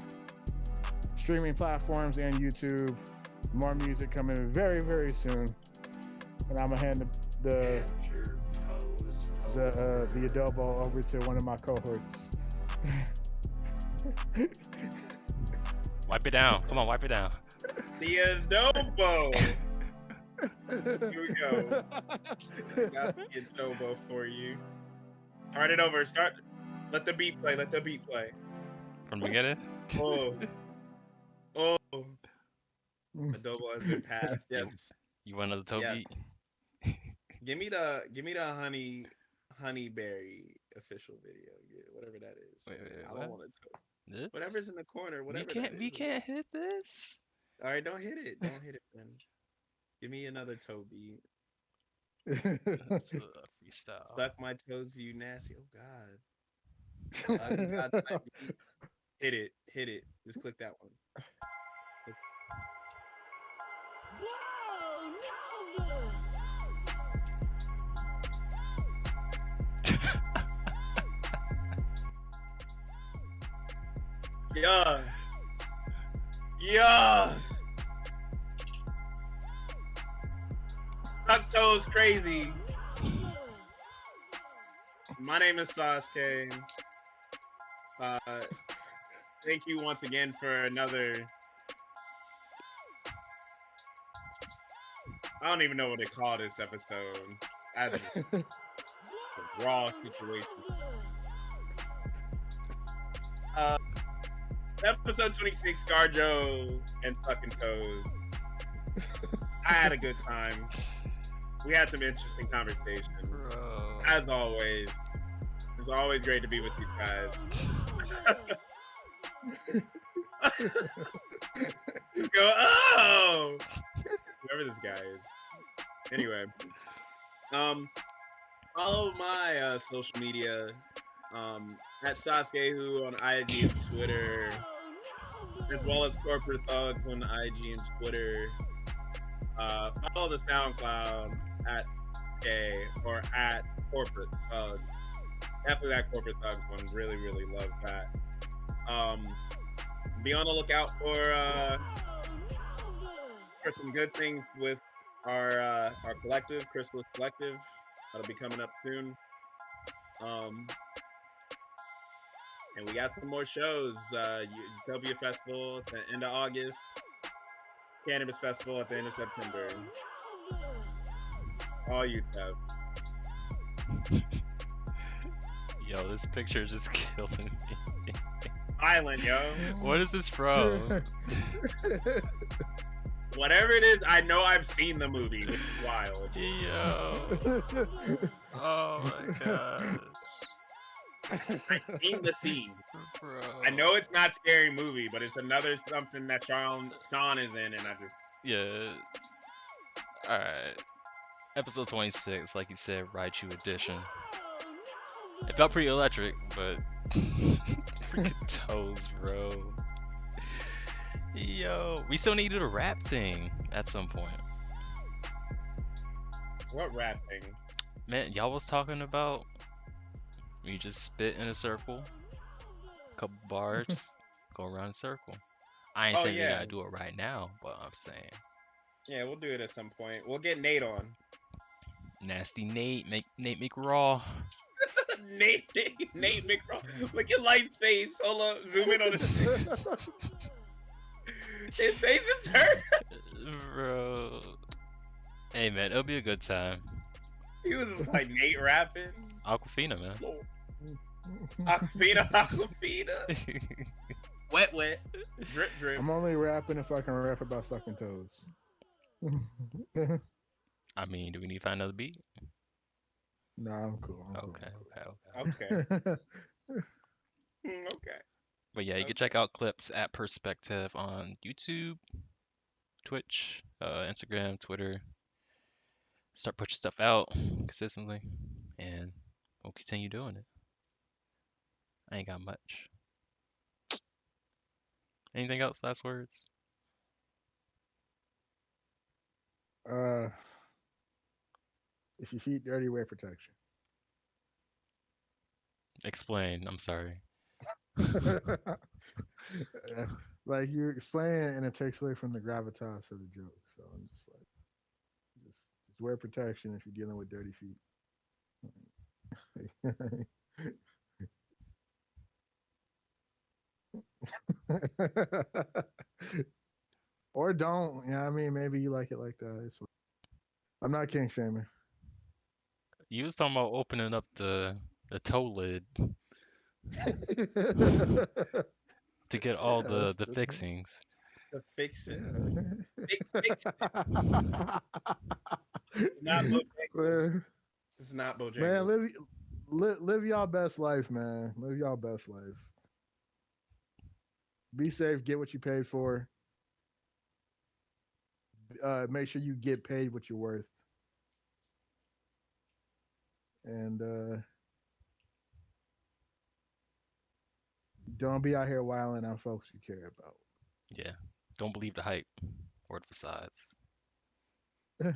streaming platforms and YouTube. More music coming very, very soon. And I'm gonna hand the adobo over to one of my cohorts. Wipe it down. Come on, wipe it down. The adobo. Here we go. Got the adobo for you. Start it over. Start. Let the beat play. From the beginning? Oh. Adobo has been passed. Yes. You want another toe Yes. beat? Give me the honeyberry official video. Yeah, whatever that is. Wait, I what? don't want to. This? Whatever's in the corner. Whatever. We can't hit this. All right, don't hit it. Don't hit it, man. Give me another toe beat. That's a freestyle. Suck my toes, you nasty. Oh God. God's my meat. Hit it. Hit it. Just click that one. Yeah. Yeah. Suck toes crazy. My name is Sasuke. Uh, thank you once again for another. I don't even know what they call this episode. As a raw situation. Uh, episode 26, Scarjo and Sucking Toes. I had a good time. We had some interesting conversations. Bro. As always. It's always great to be with these guys. Go, oh! Whoever this guy is. Anyway. Follow my social media at SasukeWho on IG and Twitter, as well as Corporate Thugs on IG and Twitter. Follow the SoundCloud at K or at Corporate Thugs. Definitely that Corporate Thugs one. Really, really love that. Be on the lookout for some good things with our collective, Chrysalis Collective. That'll be coming up soon. And we got some more shows. Utopia Festival at the end of August. Cannabis Festival at the end of September. All you have. Yo, this picture is just killing me. Island, yo. What is this from? Whatever it is, I know I've seen the movie, which is wild. Yo. Oh my gosh. I've seen the scene. Bro. I know it's not Scary Movie, but it's another something that Sean is in, and I just... Yeah. Alright. Episode 26, like you said, Raichu Edition. It felt pretty electric, but... Freaking toes, bro. Yo. We still needed a rap thing at some point. What rap thing? Man, y'all was talking about... You just spit in a circle. Couple bars, just go around in a circle. I ain't saying we yeah. gotta do it right now, but I'm saying... Yeah, we'll do it at some point. We'll get Nate on. Nasty Nate, Nate McRaw. Nate McRaw. Look at Light's face. Hold up, zoom in on his face. His face is hurt. Bro. Hey man, it'll be a good time. He was just like Nate rapping. Aquafina, man. Aquafina. Wet. Drip. I'm only rapping if I can rap about sucking toes. I mean, do we need to find another beat? Nah, I'm cool. Okay. Okay. But yeah, you can check out clips at Perspective on YouTube, Twitch, Instagram, Twitter. Start pushing stuff out consistently, and we'll continue doing it. I ain't got much. Anything else? Last words? If your feet dirty, wear protection. Explain. I'm sorry. Like you explain, and it takes away from the gravitas of the joke. So I'm just like, just wear protection if you're dealing with dirty feet. Or don't. Yeah, I mean, maybe you like it like that. I'm not king shaming. You was talking about opening up the toe lid to get all the fixings. The fixing. Yeah. Not Bojangles. Man, It's not Bojangles. man, live y'all best life, man. Live y'all best life. Be safe. Get what you paid for. Make sure you get paid what you're worth. and don't be out here wilding on folks you care Yeah. Don't believe the hype or the facades. about.